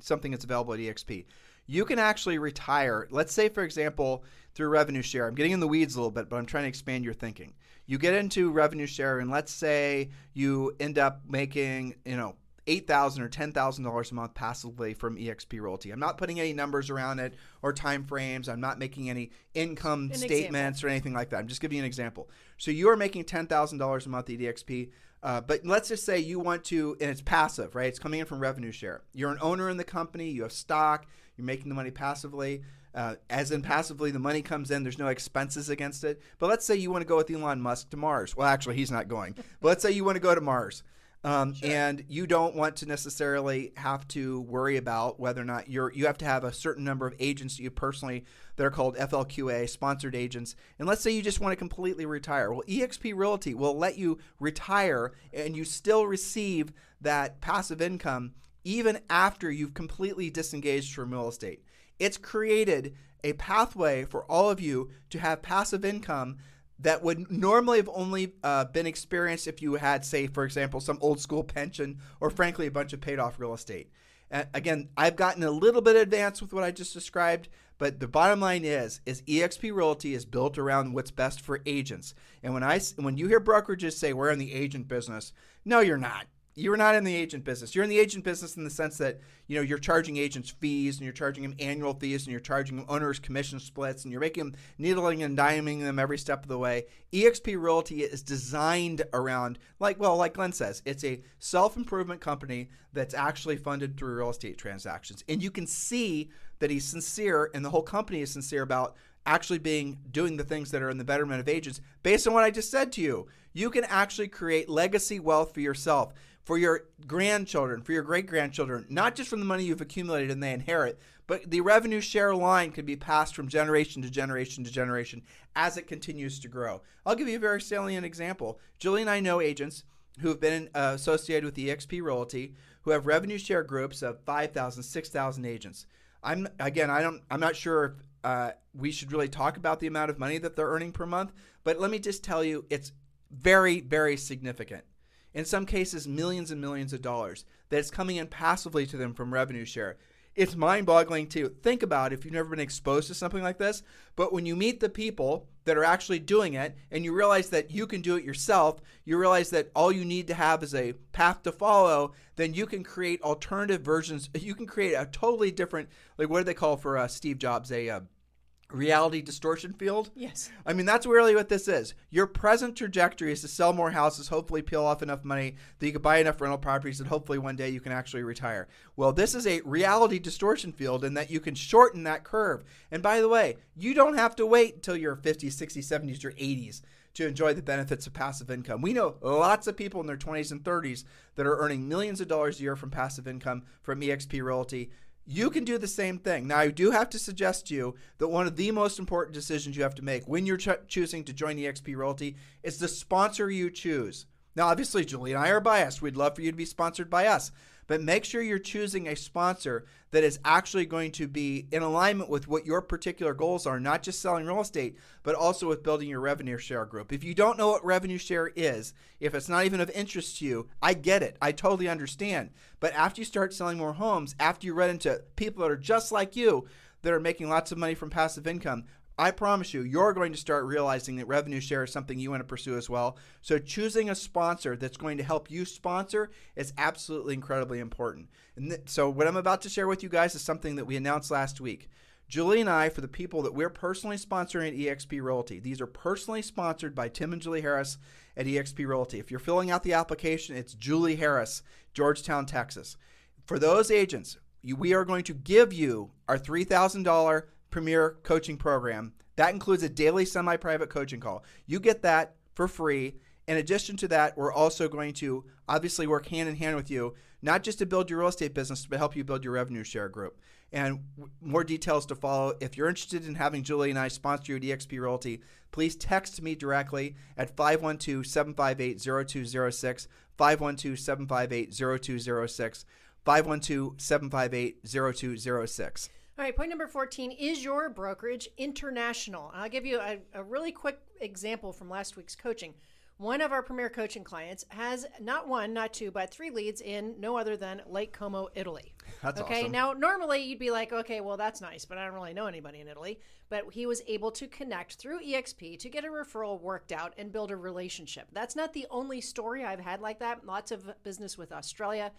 [SPEAKER 2] something that's available at EXP. You can actually retire. Let's say, for example, through revenue share. I'm getting in the weeds a little bit, but I'm trying to expand your thinking. You get into revenue share, and let's say you end up making, $8,000 or $10,000 a month passively from EXP Realty. I'm not putting any numbers around it or time frames. I'm not making any income statements or anything like that. I'm just giving you an example. So you are making $10,000 a month at EXP, but let's just say you want to, and it's passive, right? It's coming in from revenue share. You're an owner in the company. You have stock. You're making the money passively. As in passively, the money comes in. There's no expenses against it. But let's say you want to go with Elon Musk to Mars. Well, actually, he's not going. But let's say you want to go to Mars. Sure. And you don't want to necessarily have to worry about whether or not you have to have a certain number of agents that you personally, that are called FLQA, sponsored agents. And let's say you just want to completely retire. Well, EXP Realty will let you retire and you still receive that passive income even after you've completely disengaged from real estate. It's created a pathway for all of you to have passive income that would normally have only been experienced if you had, say, for example, some old school pension or, frankly, a bunch of paid off real estate. Again, I've gotten a little bit advanced with what I just described, but the bottom line is EXP Realty is built around what's best for agents. And when you hear brokerages say we're in the agent business, no, you're not. You're not in the agent business. You're in the agent business in the sense that, you're charging agents fees and you're charging them annual fees and you're charging them owners commission splits and you're making them needling and diming them every step of the way. EXP Realty is designed around, like Glenn says, it's a self-improvement company that's actually funded through real estate transactions. And you can see that he's sincere and the whole company is sincere about actually doing the things that are in the betterment of agents. Based on what I just said to you, you can actually create legacy wealth for yourself, for your grandchildren, for your great-grandchildren, not just from the money you've accumulated and they inherit, but the revenue share line can be passed from generation to generation to generation as it continues to grow. I'll give you a very salient example. Julie and I know agents who have been associated with EXP Realty who have revenue share groups of 5,000, 6,000 agents. I'm not sure if we should really talk about the amount of money that they're earning per month, but let me just tell you, it's very, very significant. In some cases, millions and millions of dollars that's coming in passively to them from revenue share. It's mind-boggling to think about if you've never been exposed to something like this. But when you meet the people that are actually doing it and you realize that you can do it yourself, you realize that all you need to have is a path to follow, then you can create alternative versions. You can create a totally different, like what do they call for Steve Jobs, a reality distortion field?
[SPEAKER 3] Yes.
[SPEAKER 2] I mean, that's really what this is. Your present trajectory is to sell more houses, hopefully peel off enough money that you can buy enough rental properties that hopefully one day you can actually retire. Well, this is a reality distortion field in that you can shorten that curve. And by the way, you don't have to wait until your 50s, 60s, 70s, or 80s to enjoy the benefits of passive income. We know lots of people in their 20s and 30s that are earning millions of dollars a year from passive income from EXP Realty. You can do the same thing. Now, I do have to suggest to you that one of the most important decisions you have to make when you're choosing to join EXP Realty is the sponsor you choose. Now, obviously, Julie and I are biased. We'd love for you to be sponsored by us. But make sure you're choosing a sponsor that is actually going to be in alignment with what your particular goals are, not just selling real estate, but also with building your revenue share group. If you don't know what revenue share is, if it's not even of interest to you, I get it. I totally understand. But after you start selling more homes, after you run into people that are just like you, that are making lots of money from passive income, I promise you, you're going to start realizing that revenue share is something you want to pursue as well. So choosing a sponsor that's going to help you sponsor is absolutely incredibly important. And so what I'm about to share with you guys is something that we announced last week. Julie and I, for the people that we're personally sponsoring at EXP Realty, these are personally sponsored by Tim and Julie Harris at EXP Realty. If you're filling out the application, it's Julie Harris, Georgetown, Texas. For those agents, we are going to give you our $3,000 Premier Coaching Program. That includes a daily semi-private coaching call. You get that for free. In addition to that, we're also going to obviously work hand in hand with you, not just to build your real estate business, but help you build your revenue share group. And more details to follow. If you're interested in having Julie and I sponsor you at EXP Realty, please text me directly at 512-758-0206, 512-758-0206, 512-758-0206.
[SPEAKER 3] All right, point number 14, is your brokerage international? And I'll give you a really quick example from last week's coaching. One of our premier coaching clients has not one, not two, but 3 leads in no other than Lake Como, Italy.
[SPEAKER 2] That's
[SPEAKER 3] okay.
[SPEAKER 2] awesome.
[SPEAKER 3] Now, normally you'd be like, okay, well, that's nice, but I don't really know anybody in Italy. But he was able to connect through EXP to get a referral worked out and build a relationship. That's not the only story I've had like that. Lots of business with Australia.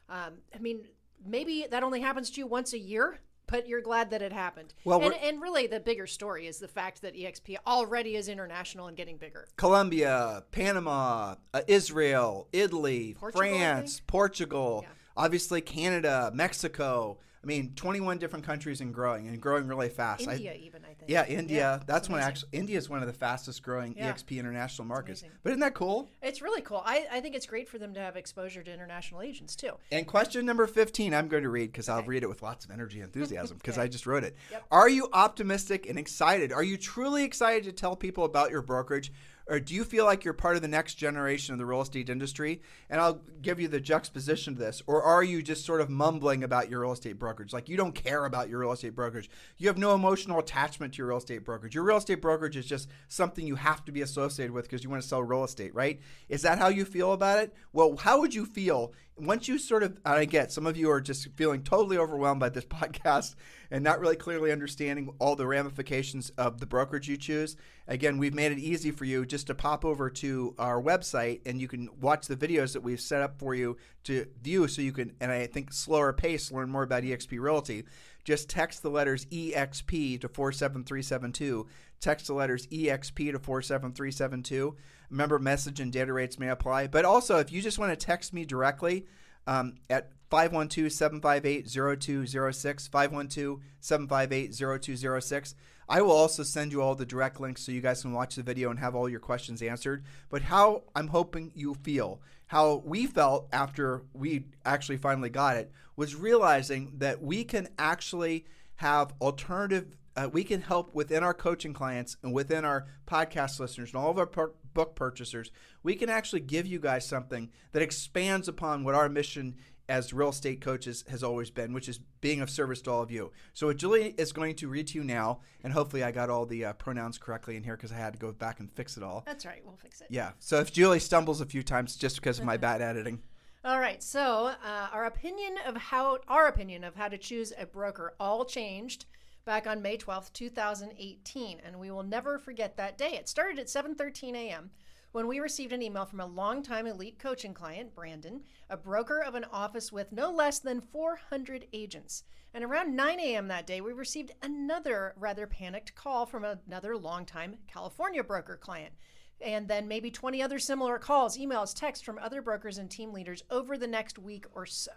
[SPEAKER 3] I mean, maybe that only happens to you once a year, but you're glad that it happened.
[SPEAKER 2] Well,
[SPEAKER 3] and really the bigger story is the fact that EXP already is international and getting bigger.
[SPEAKER 2] Colombia, Panama, Israel, Italy, France, Portugal, obviously Canada, Mexico. I mean, 21 different countries and growing really fast.
[SPEAKER 3] India even, I think.
[SPEAKER 2] Yeah, India.
[SPEAKER 3] Yeah,
[SPEAKER 2] that's when India is one of the fastest growing EXP international markets. But isn't that cool?
[SPEAKER 3] It's really cool. I think it's great for them to have exposure to international agents too.
[SPEAKER 2] And question number 15, I'm going to read because I'll read it with lots of energy and enthusiasm because I just wrote it.
[SPEAKER 3] Yep.
[SPEAKER 2] Are you optimistic and excited? Are you truly excited to tell people about your brokerage? Or do you feel like you're part of the next generation of the real estate industry? And I'll give you the juxtaposition to this. Or are you just sort of mumbling about your real estate brokerage? Like you don't care about your real estate brokerage. You have no emotional attachment to your real estate brokerage. Your real estate brokerage is just something you have to be associated with because you want to sell real estate, right? Is that how you feel about it? Well, how would you feel once you sort of, I get some of you are just feeling totally overwhelmed by this podcast and not really clearly understanding all the ramifications of the brokerage you choose. Again, we've made it easy for you just to pop over to our website and you can watch the videos that we've set up for you to view so you can, and I think slower pace, learn more about EXP Realty. Just text the letters EXP to 47372. Text the letters EXP to 47372. Remember, message and data rates may apply. But also, if you just want to text me directly at 512-758-0206, 512-758-0206, I will also send you all the direct links so you guys can watch the video and have all your questions answered. But how I'm hoping you feel, how we felt after we actually finally got it, was realizing that we can actually have alternative we can help within our coaching clients and within our podcast listeners and all of our book purchasers. We can actually give you guys something that expands upon what our mission as real estate coaches has always been, which is being of service to all of you. So what Julie is going to read to you now, and hopefully I got all the pronouns correctly in here because I had to go back and fix it all.
[SPEAKER 3] That's right. We'll fix it.
[SPEAKER 2] Yeah. So if Julie stumbles a few times, just because of my bad editing.
[SPEAKER 3] All right. So our opinion of how to choose a broker all changed back on May 12th, 2018, and we will never forget that day. It started at 7:13 a.m. when we received an email from a longtime elite coaching client, Brandon, a broker of an office with no less than 400 agents. And around 9 a.m. that day, we received another rather panicked call from another longtime California broker client. And then maybe 20 other similar calls, emails, texts from other brokers and team leaders over the next week or so.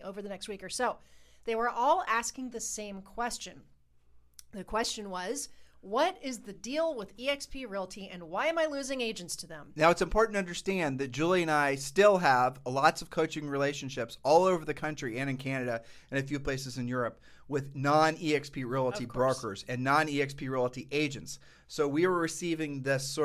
[SPEAKER 3] over the next week or so. They were all asking the same question. The question was, what is the deal with EXP Realty and why am I losing agents to them?
[SPEAKER 2] Now, it's important to understand that Julie and I still have lots of coaching relationships all over the country and in Canada and a few places in Europe with non-EXP Realty brokers and non-EXP Realty agents. So we were receiving this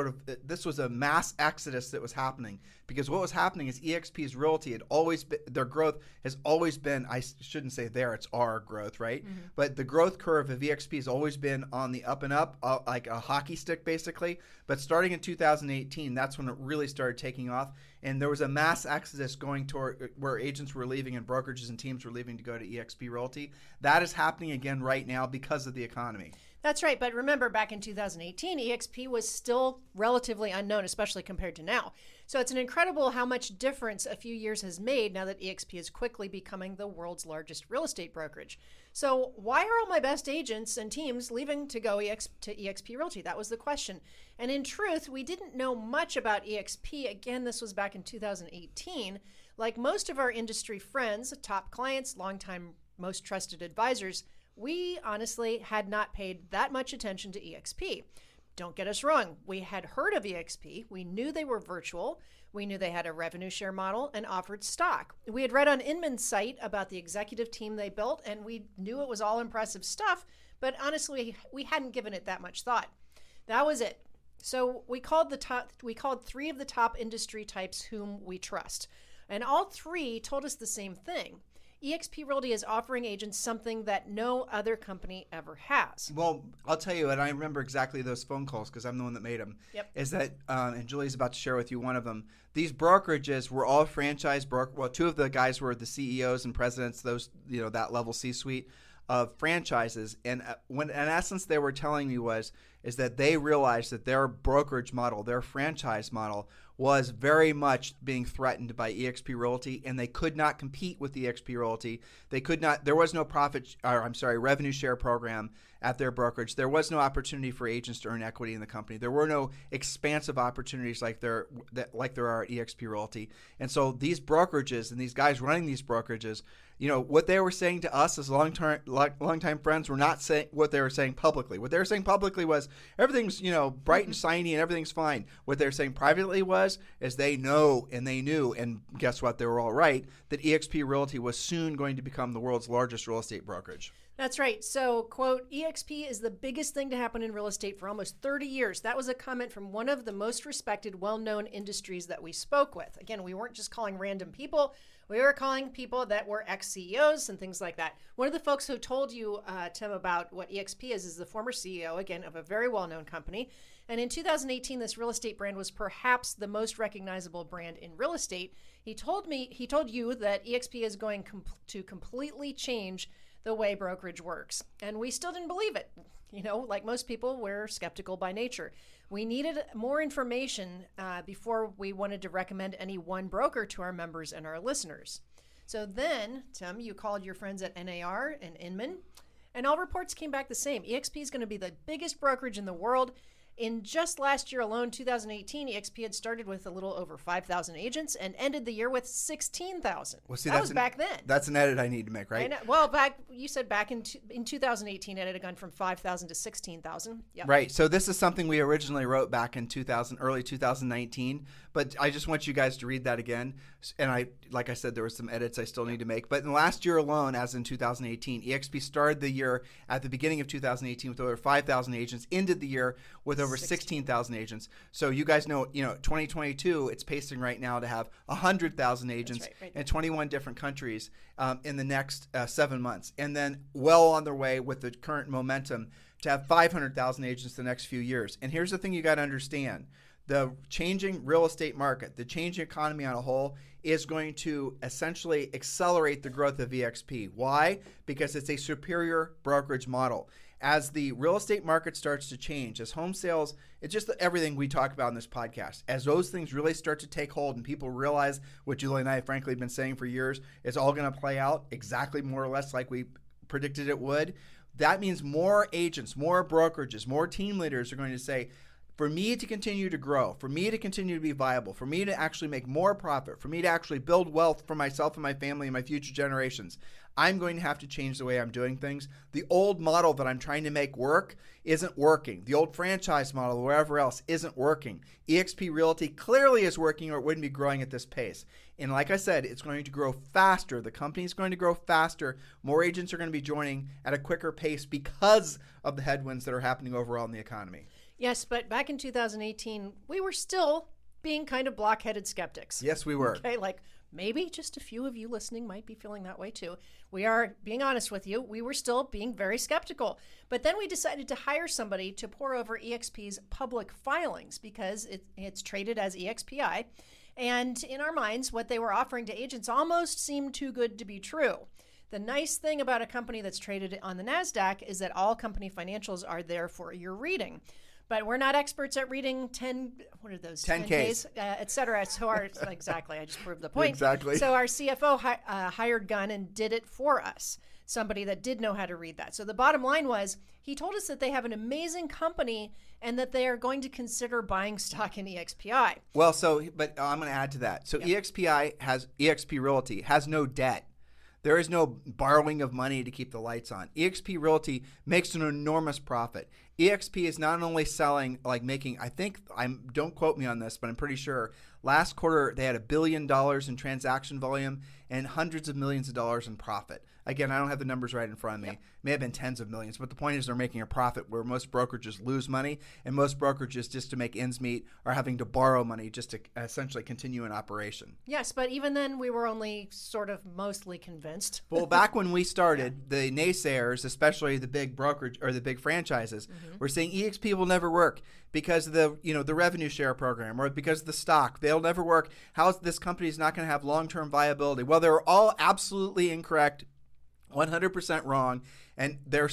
[SPEAKER 2] this was a mass exodus that was happening because what was happening is EXP's Realty had always been, their growth has always been, I shouldn't say it's our growth, right? Mm-hmm. But the growth curve of EXP has always been on the up and up, like a hockey stick basically. But starting in 2018, that's when it really started taking off. And there was a mass exodus going toward where agents were leaving and brokerages and teams were leaving to go to EXP Realty. That is happening again right now because of the economy.
[SPEAKER 3] That's right. But remember, back in 2018, EXP was still relatively unknown, especially compared to now. So it's an incredible how much difference a few years has made now that EXP is quickly becoming the world's largest real estate brokerage. So why are all my best agents and teams leaving to go to EXP Realty? That was the question. And in truth, we didn't know much about EXP. Again, this was back in 2018. Like most of our industry friends, top clients, longtime most trusted advisors, we honestly had not paid that much attention to EXP. don't get us wrong. We had heard of EXP. We knew they were virtual. We knew they had a revenue share model and offered stock. We had read on Inman's site about the executive team they built, and we knew it was all impressive stuff, but honestly, we hadn't given it that much thought. That was it. So we called 3 of the top industry types whom we trust, and all 3 told us the same thing. EXP Realty is offering agents something that no other company ever has.
[SPEAKER 2] Well, I'll tell you, and I remember exactly those phone calls because I'm the one that made them.
[SPEAKER 3] Yep.
[SPEAKER 2] Is that, and Julie's about to share with you one of them. These brokerages were all franchise broker. Well, 2 of the guys were the CEOs and presidents, those, that level C-suite of franchises. And when, in essence, they were telling me is that they realized that their brokerage model, their franchise model, was very much being threatened by EXP Realty, and they could not compete with EXP Realty. They could not. There was no revenue share program at their brokerage. There was no opportunity for agents to earn equity in the company. There were no expansive opportunities like there are at EXP Realty. And so these brokerages and these guys running these brokerages, what they were saying to us as longtime friends were not saying what they were saying publicly. What they were saying publicly was everything's bright and shiny and everything's fine. What they were saying privately is they know and they knew, and guess what? They were all right, that EXP Realty was soon going to become the world's largest real estate brokerage.
[SPEAKER 3] That's right. So, quote, EXP is the biggest thing to happen in real estate for almost 30 years. That was a comment from one of the most respected, well-known industries that we spoke with. Again, we weren't just calling random people. We were calling people that were ex-CEOs and things like that. One of the folks who told you, Tim, about what EXP is the former CEO, again, of a very well-known company. And in 2018, this real estate brand was perhaps the most recognizable brand in real estate. He told you that EXP is going to completely change the way brokerage works. And we still didn't believe it. Like most people, we're skeptical by nature. We needed more information before we wanted to recommend any one broker to our members and our listeners. So then, Tim, you called your friends at NAR and Inman, and all reports came back the same. EXP is going to be the biggest brokerage in the world. In just last year alone, 2018, EXP had started with a little over 5,000 agents and ended the year with 16,000.
[SPEAKER 2] Well, see,
[SPEAKER 3] that was back then.
[SPEAKER 2] That's an edit I need to make, right?
[SPEAKER 3] Well, you said back in 2018, it had gone from 5,000 to 16,000. Yep.
[SPEAKER 2] Right. So this is something we originally wrote back in early 2019. But I just want you guys to read that again. And like I said, there were some edits I still need to make. But in the last year alone, as in 2018, EXP started the year at the beginning of 2018 with over 5,000 agents, ended the year with over 16,000 agents. So you guys know, 2022, it's pacing right now to have 100,000 agents in 21 different countries in the next 7 months. And then well on their way with the current momentum to have 500,000 agents the next few years. And here's the thing you got to understand. The changing real estate market, the changing economy on a whole, is going to essentially accelerate the growth of EXP. Why? Because it's a superior brokerage model. As the real estate market starts to change, as home sales, it's just everything we talk about in this podcast. As those things really start to take hold and people realize what Julie and I frankly have been saying for years, it's all going to play out exactly more or less like we predicted it would. That means more agents, more brokerages, more team leaders are going to say, for me to continue to grow, for me to continue to be viable, for me to actually make more profit, for me to actually build wealth for myself and my family and my future generations, I'm going to have to change the way I'm doing things. The old model that I'm trying to make work isn't working. The old franchise model or wherever else isn't working. EXP Realty clearly is working or it wouldn't be growing at this pace. And like I said, it's going to grow faster. The company is going to grow faster. More agents are going to be joining at a quicker pace because of the headwinds that are happening overall in the economy.
[SPEAKER 3] Yes, but back in 2018, we were still being kind of block-headed skeptics.
[SPEAKER 2] Yes, we were.
[SPEAKER 3] Okay, like maybe just a few of you listening might be feeling that way too. We are being honest with you. We were still being very skeptical. But then we decided to hire somebody to pour over EXP's public filings because it's traded as EXPI. And in our minds, what they were offering to agents almost seemed too good to be true. The nice thing about a company that's traded on the NASDAQ is that all company financials are there for your reading. But we're not experts at reading 10Ks, et cetera. So exactly, I just proved the point.
[SPEAKER 2] Exactly.
[SPEAKER 3] So our CFO hired Gunn and did it for us, somebody that did know how to read that. So the bottom line was, he told us that they have an amazing company and that they are going to consider buying stock in EXPI.
[SPEAKER 2] Well, but I'm going to add to that. So yep. EXP Realty has no debt. There is no borrowing of money to keep the lights on. EXP Realty makes an enormous profit. EXP is not only selling, like making, don't quote me on this, but I'm pretty sure last quarter they had $1 billion in transaction volume and hundreds of millions of dollars in profit. Again, I don't have the numbers right in front of me. Yep. May have been tens of millions, but the point is they're making a profit where most brokerages lose money, and most brokerages, just to make ends meet, are having to borrow money just to essentially continue an operation.
[SPEAKER 3] Yes, but even then we were only sort of mostly convinced.
[SPEAKER 2] Well, back when we started, the naysayers, especially the big brokerage or the big franchises, were saying EXP will never work because of the revenue share program or because of the stock. They'll never work. How is this company is not going to have long-term viability? Well, they're all absolutely incorrect. 100% wrong, and they're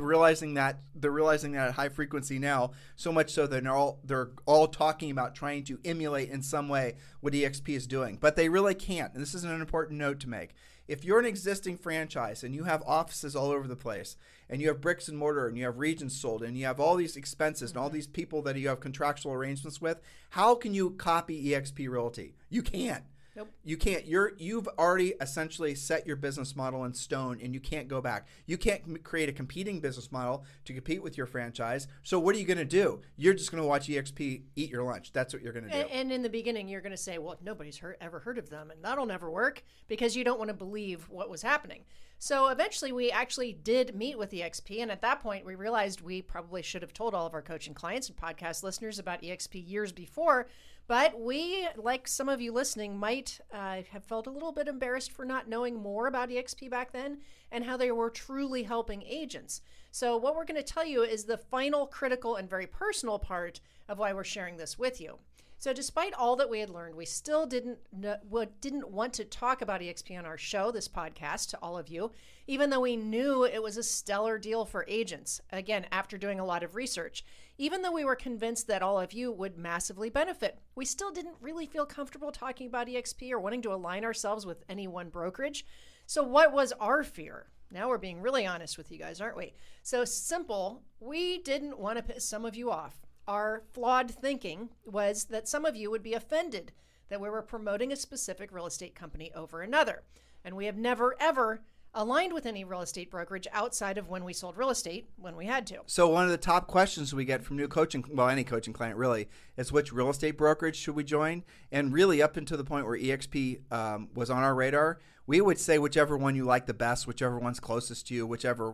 [SPEAKER 2] realizing that at high frequency now, so much so that they're all talking about trying to emulate in some way what EXP is doing, but they really can't. And this is an important note to make. If you're an existing franchise and you have offices all over the place, and you have bricks and mortar, and you have regions sold, and you have all these expenses and all these people that you have contractual arrangements with, how can you copy EXP Realty? You can't.
[SPEAKER 3] Nope.
[SPEAKER 2] You can't. You've already essentially set your business model in stone, and you can't go back. You can't create a competing business model to compete with your franchise. So what are you going to do? You're just going to watch EXP eat your lunch. That's what you're going to do.
[SPEAKER 3] And in the beginning, you're going to say, well, nobody's ever heard of them, and that'll never work because you don't want to believe what was happening. So eventually, we actually did meet with EXP, and at that point, we realized we probably should have told all of our coaching clients and podcast listeners about EXP years before. But we, like some of you listening, might have felt a little bit embarrassed for not knowing more about EXP back then and how they were truly helping agents. So what we're going to tell you is the final critical and very personal part of why we're sharing this with you. So despite all that we had learned, we still didn't want to talk about EXP on our show, this podcast, to all of you, even though we knew it was a stellar deal for agents. Again, after doing a lot of research, even though we were convinced that all of you would massively benefit, we still didn't really feel comfortable talking about EXP or wanting to align ourselves with any one brokerage. So what was our fear? Now we're being really honest with you guys, aren't we? So simple, we didn't want to piss some of you off. Our flawed thinking was that some of you would be offended that we were promoting a specific real estate company over another. And we have never, ever aligned with any real estate brokerage outside of when we sold real estate when we had to.
[SPEAKER 2] So one of the top questions we get from any coaching client really, is which real estate brokerage should we join? And really up until the point where EXP was on our radar, we would say whichever one you like the best, whichever one's closest to you,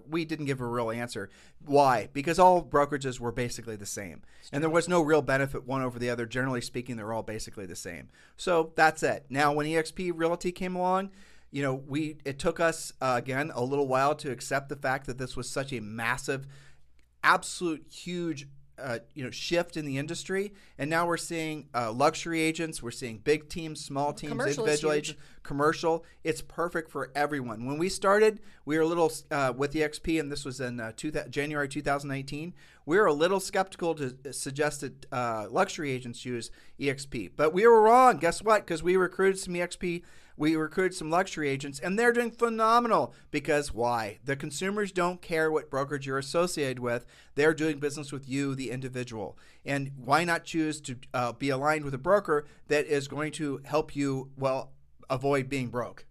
[SPEAKER 2] we didn't give a real answer. Why? Because all brokerages were basically the same. And there was no real benefit one over the other. Generally speaking, they're all basically the same. So that's it. Now, when EXP Realty came along, it took us, again, a little while to accept the fact that this was such a massive, absolute huge shift in the industry. And now we're seeing luxury agents, we're seeing big teams, small teams, individual agents, commercial. It's perfect for everyone. When we started, we were a little with EXP, and this was in January 2019. We were a little skeptical to suggest that luxury agents use EXP, but we were wrong. Guess what? Because we recruited some EXP. We recruited some luxury agents, and they're doing phenomenal. Because why? The consumers don't care what brokerage you're associated with. They're doing business with you, the individual. And why not choose to be aligned with a broker that is going to help you, avoid being broke?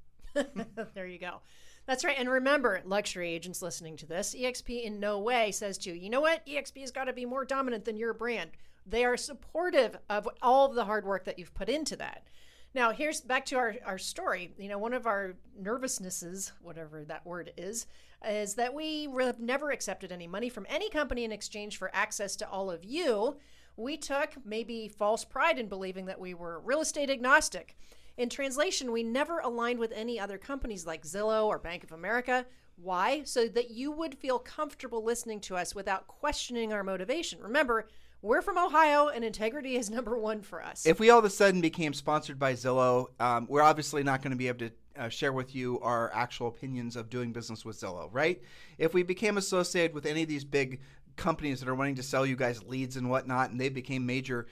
[SPEAKER 3] There you go. That's right. And remember, luxury agents listening to this, EXP in no way says to you, you know what? EXP has got to be more dominant than your brand. They are supportive of all of the hard work that you've put into that. Now, here's back to our story. One of our nervousnesses, whatever that word is that we have never accepted any money from any company in exchange for access to all of you. We took maybe false pride in believing that we were real estate agnostic. In translation, we never aligned with any other companies like Zillow or Bank of America. Why? So that you would feel comfortable listening to us without questioning our motivation. Remember, we're from Ohio, and integrity is number one for us.
[SPEAKER 2] If we all of a sudden became sponsored by Zillow, we're obviously not going to be able to share with you our actual opinions of doing business with Zillow, right? If we became associated with any of these big companies that are wanting to sell you guys leads and whatnot, and they became major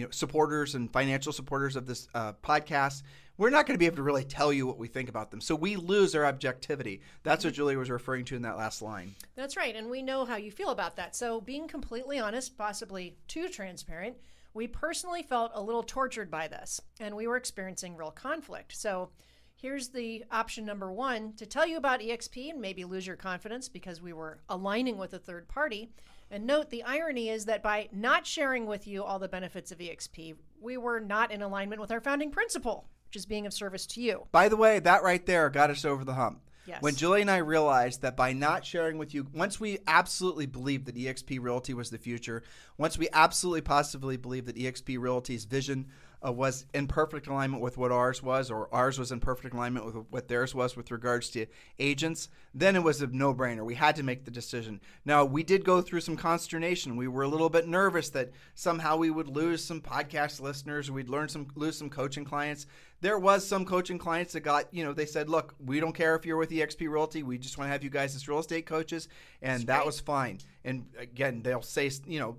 [SPEAKER 2] supporters and financial supporters of this podcast, we're not going to be able to really tell you what we think about them. So we lose our objectivity. That's what Julie was referring to in that last line.
[SPEAKER 3] That's right. And we know how you feel about that. So being completely honest, possibly too transparent, we personally felt a little tortured by this, and we were experiencing real conflict. So here's the option number one: to tell you about EXP and maybe lose your confidence because we were aligning with a third party. And note, the irony is that by not sharing with you all the benefits of EXP, we were not in alignment with our founding principle, which is being of service to you.
[SPEAKER 2] By the way, that right there got us over the hump.
[SPEAKER 3] Yes.
[SPEAKER 2] When Julie and I realized that by not sharing with you, once we absolutely believed that EXP Realty was the future, once we absolutely positively believed that EXP Realty's vision was in perfect alignment with what ours was, or ours was in perfect alignment with what theirs was with regards to agents, then it was a no-brainer. We had to make the decision. Now, we did go through some consternation. We were a little bit nervous that somehow we would lose some podcast listeners, or we'd lose some coaching clients. There was some coaching clients that got, they said, look, we don't care if you're with EXP Realty. We just want to have you guys as real estate coaches. And that was fine. And again, they'll say,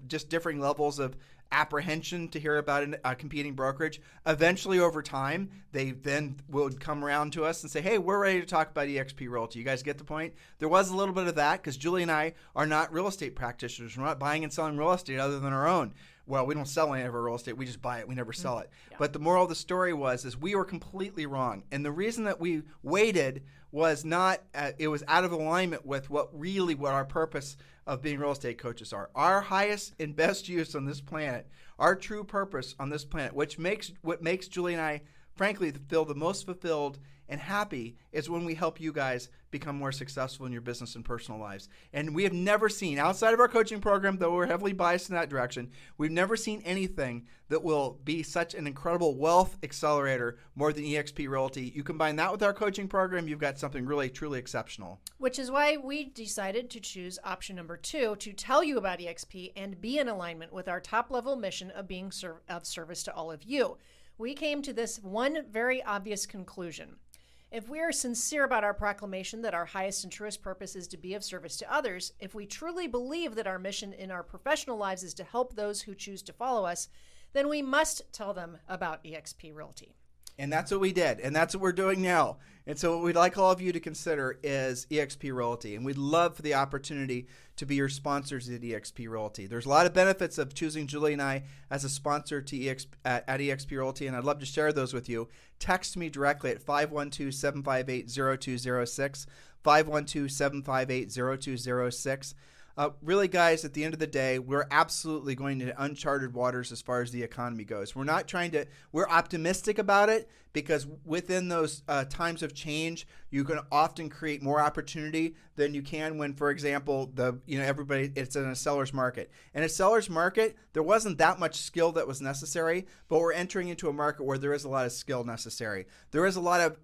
[SPEAKER 2] just differing levels of apprehension to hear about a competing brokerage. Eventually, over time, they then would come around to us and say, hey, we're ready to talk about EXP Realty. You guys get the point? There was a little bit of that because Julie and I are not real estate practitioners. We're not buying and selling real estate other than our own. Well, we don't sell any of our real estate. We just buy it. We never sell it. Yeah. But the moral of the story is we were completely wrong. And the reason that we waited was not, it was out of alignment with what our purpose of being real estate coaches are. Our highest and best use on this planet, our true purpose on this planet, what makes Julie and I, frankly, feel the most fulfilled and happy is when we help you guys become more successful in your business and personal lives. And we have never seen, outside of our coaching program, though we're heavily biased in that direction, we've never seen anything that will be such an incredible wealth accelerator more than EXP Realty. You combine that with our coaching program, you've got something really, truly exceptional.
[SPEAKER 3] Which is why we decided to choose option number 2, to tell you about EXP and be in alignment with our top-level mission of being of service to all of you. We came to this one very obvious conclusion. If we are sincere about our proclamation that our highest and truest purpose is to be of service to others, if we truly believe that our mission in our professional lives is to help those who choose to follow us, then we must tell them about EXP Realty.
[SPEAKER 2] And that's what we did, and that's what we're doing now. And so what we'd like all of you to consider is EXP Realty, and we'd love for the opportunity to be your sponsors at EXP Realty. There's a lot of benefits of choosing Julie and I as a sponsor to at EXP Realty, and I'd love to share those with you. Text me directly at 512-758-0206, 512-758-0206. Really, guys, at the end of the day, we're absolutely going into uncharted waters as far as the economy goes. We're optimistic about it because within those times of change, you can often create more opportunity than you can when, for example, everybody, it's in a seller's market. In a seller's market, there wasn't that much skill that was necessary, but we're entering into a market where there is a lot of skill necessary. There is a lot of,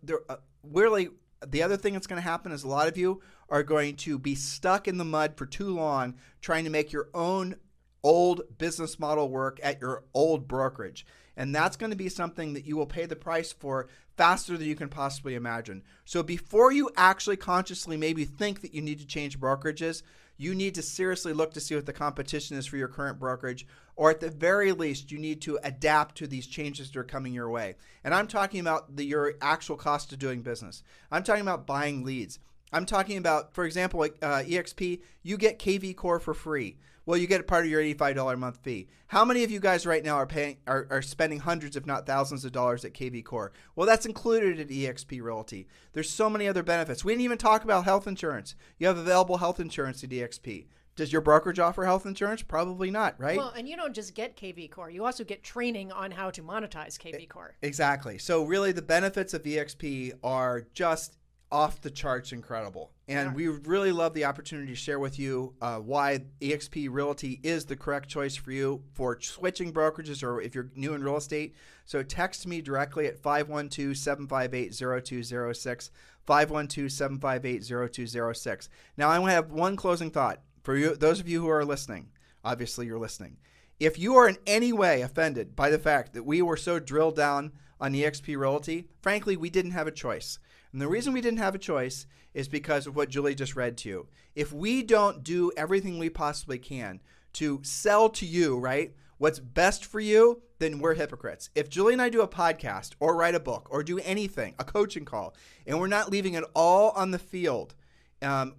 [SPEAKER 2] really, the other thing that's going to happen is a lot of you are going to be stuck in the mud for too long trying to make your own old business model work at your old brokerage. And that's going to be something that you will pay the price for faster than you can possibly imagine. So before you actually consciously maybe think that you need to change brokerages, you need to seriously look to see what the competition is for your current brokerage, or at the very least, you need to adapt to these changes that are coming your way. And I'm talking about your actual cost of doing business. I'm talking about buying leads. I'm talking about, for example, like EXP, you get KV Core for free. Well, you get a part of your $85 a month fee. How many of you guys right now are spending hundreds, if not thousands of dollars at KV Core? Well, that's included at EXP Realty. There's so many other benefits. We didn't even talk about health insurance. You have available health insurance at EXP. Does your brokerage offer health insurance? Probably not, right?
[SPEAKER 3] Well, and you don't just get KV Core. You also get training on how to monetize KV Core.
[SPEAKER 2] Exactly. So really the benefits of EXP are just off the charts incredible. And we would really love the opportunity to share with you why EXP Realty is the correct choice for you for switching brokerages or if you're new in real estate. So text me directly at 512-758-0206, 512-758-0206. Now I want to have one closing thought for you, those of you who are listening. Obviously you're listening. If you are in any way offended by the fact that we were so drilled down on EXP Realty, frankly, we didn't have a choice. And the reason we didn't have a choice is because of what Julie just read to you. If we don't do everything we possibly can to sell to you, right, what's best for you, then we're hypocrites. If Julie and I do a podcast or write a book or do anything, a coaching call, and we're not leaving it all on the field,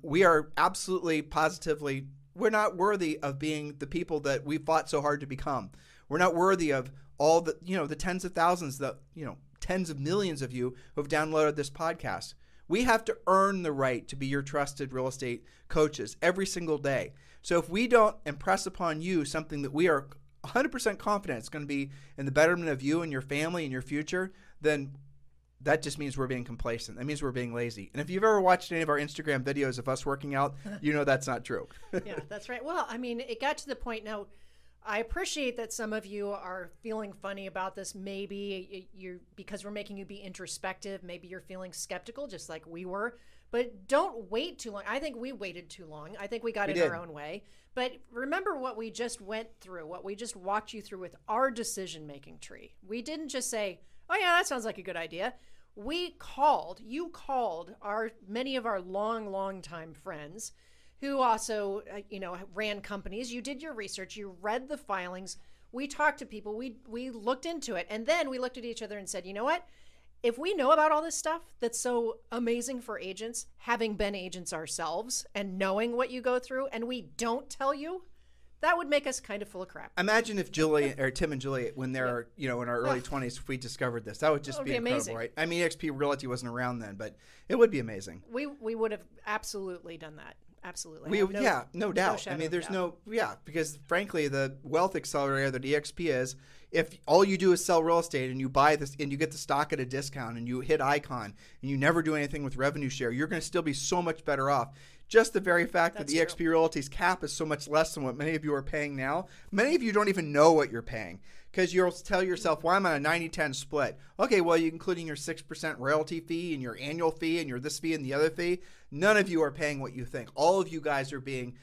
[SPEAKER 2] we are absolutely, positively, we're not worthy of being the people that we fought so hard to become. We're not worthy of all the, the tens of thousands, tens of millions of you who have downloaded this podcast. We have to earn the right to be your trusted real estate coaches every single day. So if we don't impress upon you something that we are 100% confident it's going to be in the betterment of you and your family and your future, then that just means we're being complacent. That means we're being lazy. And if you've ever watched any of our Instagram videos of us working out, you know that's not true.
[SPEAKER 3] Yeah, that's right. Well, I mean, it got to the point now. I appreciate that some of you are feeling funny about this. Maybe you're because we're making you be introspective. Maybe you're feeling skeptical, just like we were. But don't wait too long. I think we waited too long. I think we got in our own way. But remember what we just went through, what we just walked you through with our decision-making tree. We didn't just say, "Oh yeah, that sounds like a good idea." You called many of our long time friends who also, ran companies. You did your research, you read the filings, we talked to people, we looked into it, and then we looked at each other and said, you know what? If we know about all this stuff that's so amazing for agents, having been agents ourselves and knowing what you go through, and we don't tell you, that would make us kind of full of crap.
[SPEAKER 2] Imagine if Tim and Julie, when they're in our early 20s, if we discovered this, that would just be incredible,
[SPEAKER 3] amazing.
[SPEAKER 2] right? I mean, EXP Realty wasn't around then, but it would be amazing.
[SPEAKER 3] We would have absolutely done that. Absolutely.
[SPEAKER 2] No doubt. I mean, because frankly, the wealth accelerator that EXP is, if all you do is sell real estate and you buy this and you get the stock at a discount and you hit Icon and you never do anything with revenue share, you're going to still be so much better off. Just the very fact that the EXP Realty's cap is so much less than what many of you are paying now. Many of you don't even know what you're paying because you'll tell yourself, well, I'm on a 90-10 split. Okay, well, you're including your 6% royalty fee and your annual fee and your this fee and the other fee. None of you are paying what you think. All of you guys are being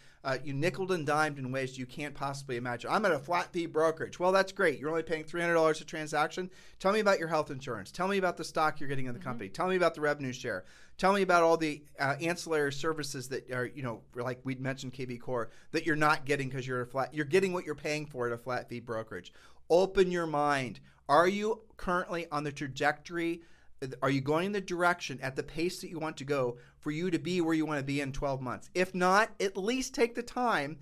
[SPEAKER 2] you nickeled and dimed in ways you can't possibly imagine. I'm at a flat fee brokerage. Well, that's great. You're only paying $300 a transaction. Tell me about your health insurance. Tell me about the stock you're getting in the company. Tell me about the revenue share. Tell me about all the ancillary services that are, like we mentioned KB Core, that you're not getting because you're getting what you're paying for at a flat fee brokerage. Open your mind. Are you currently on the trajectory? Are you going in the direction at the pace that you want to go for you to be where you want to be in 12 months? If not, at least take the time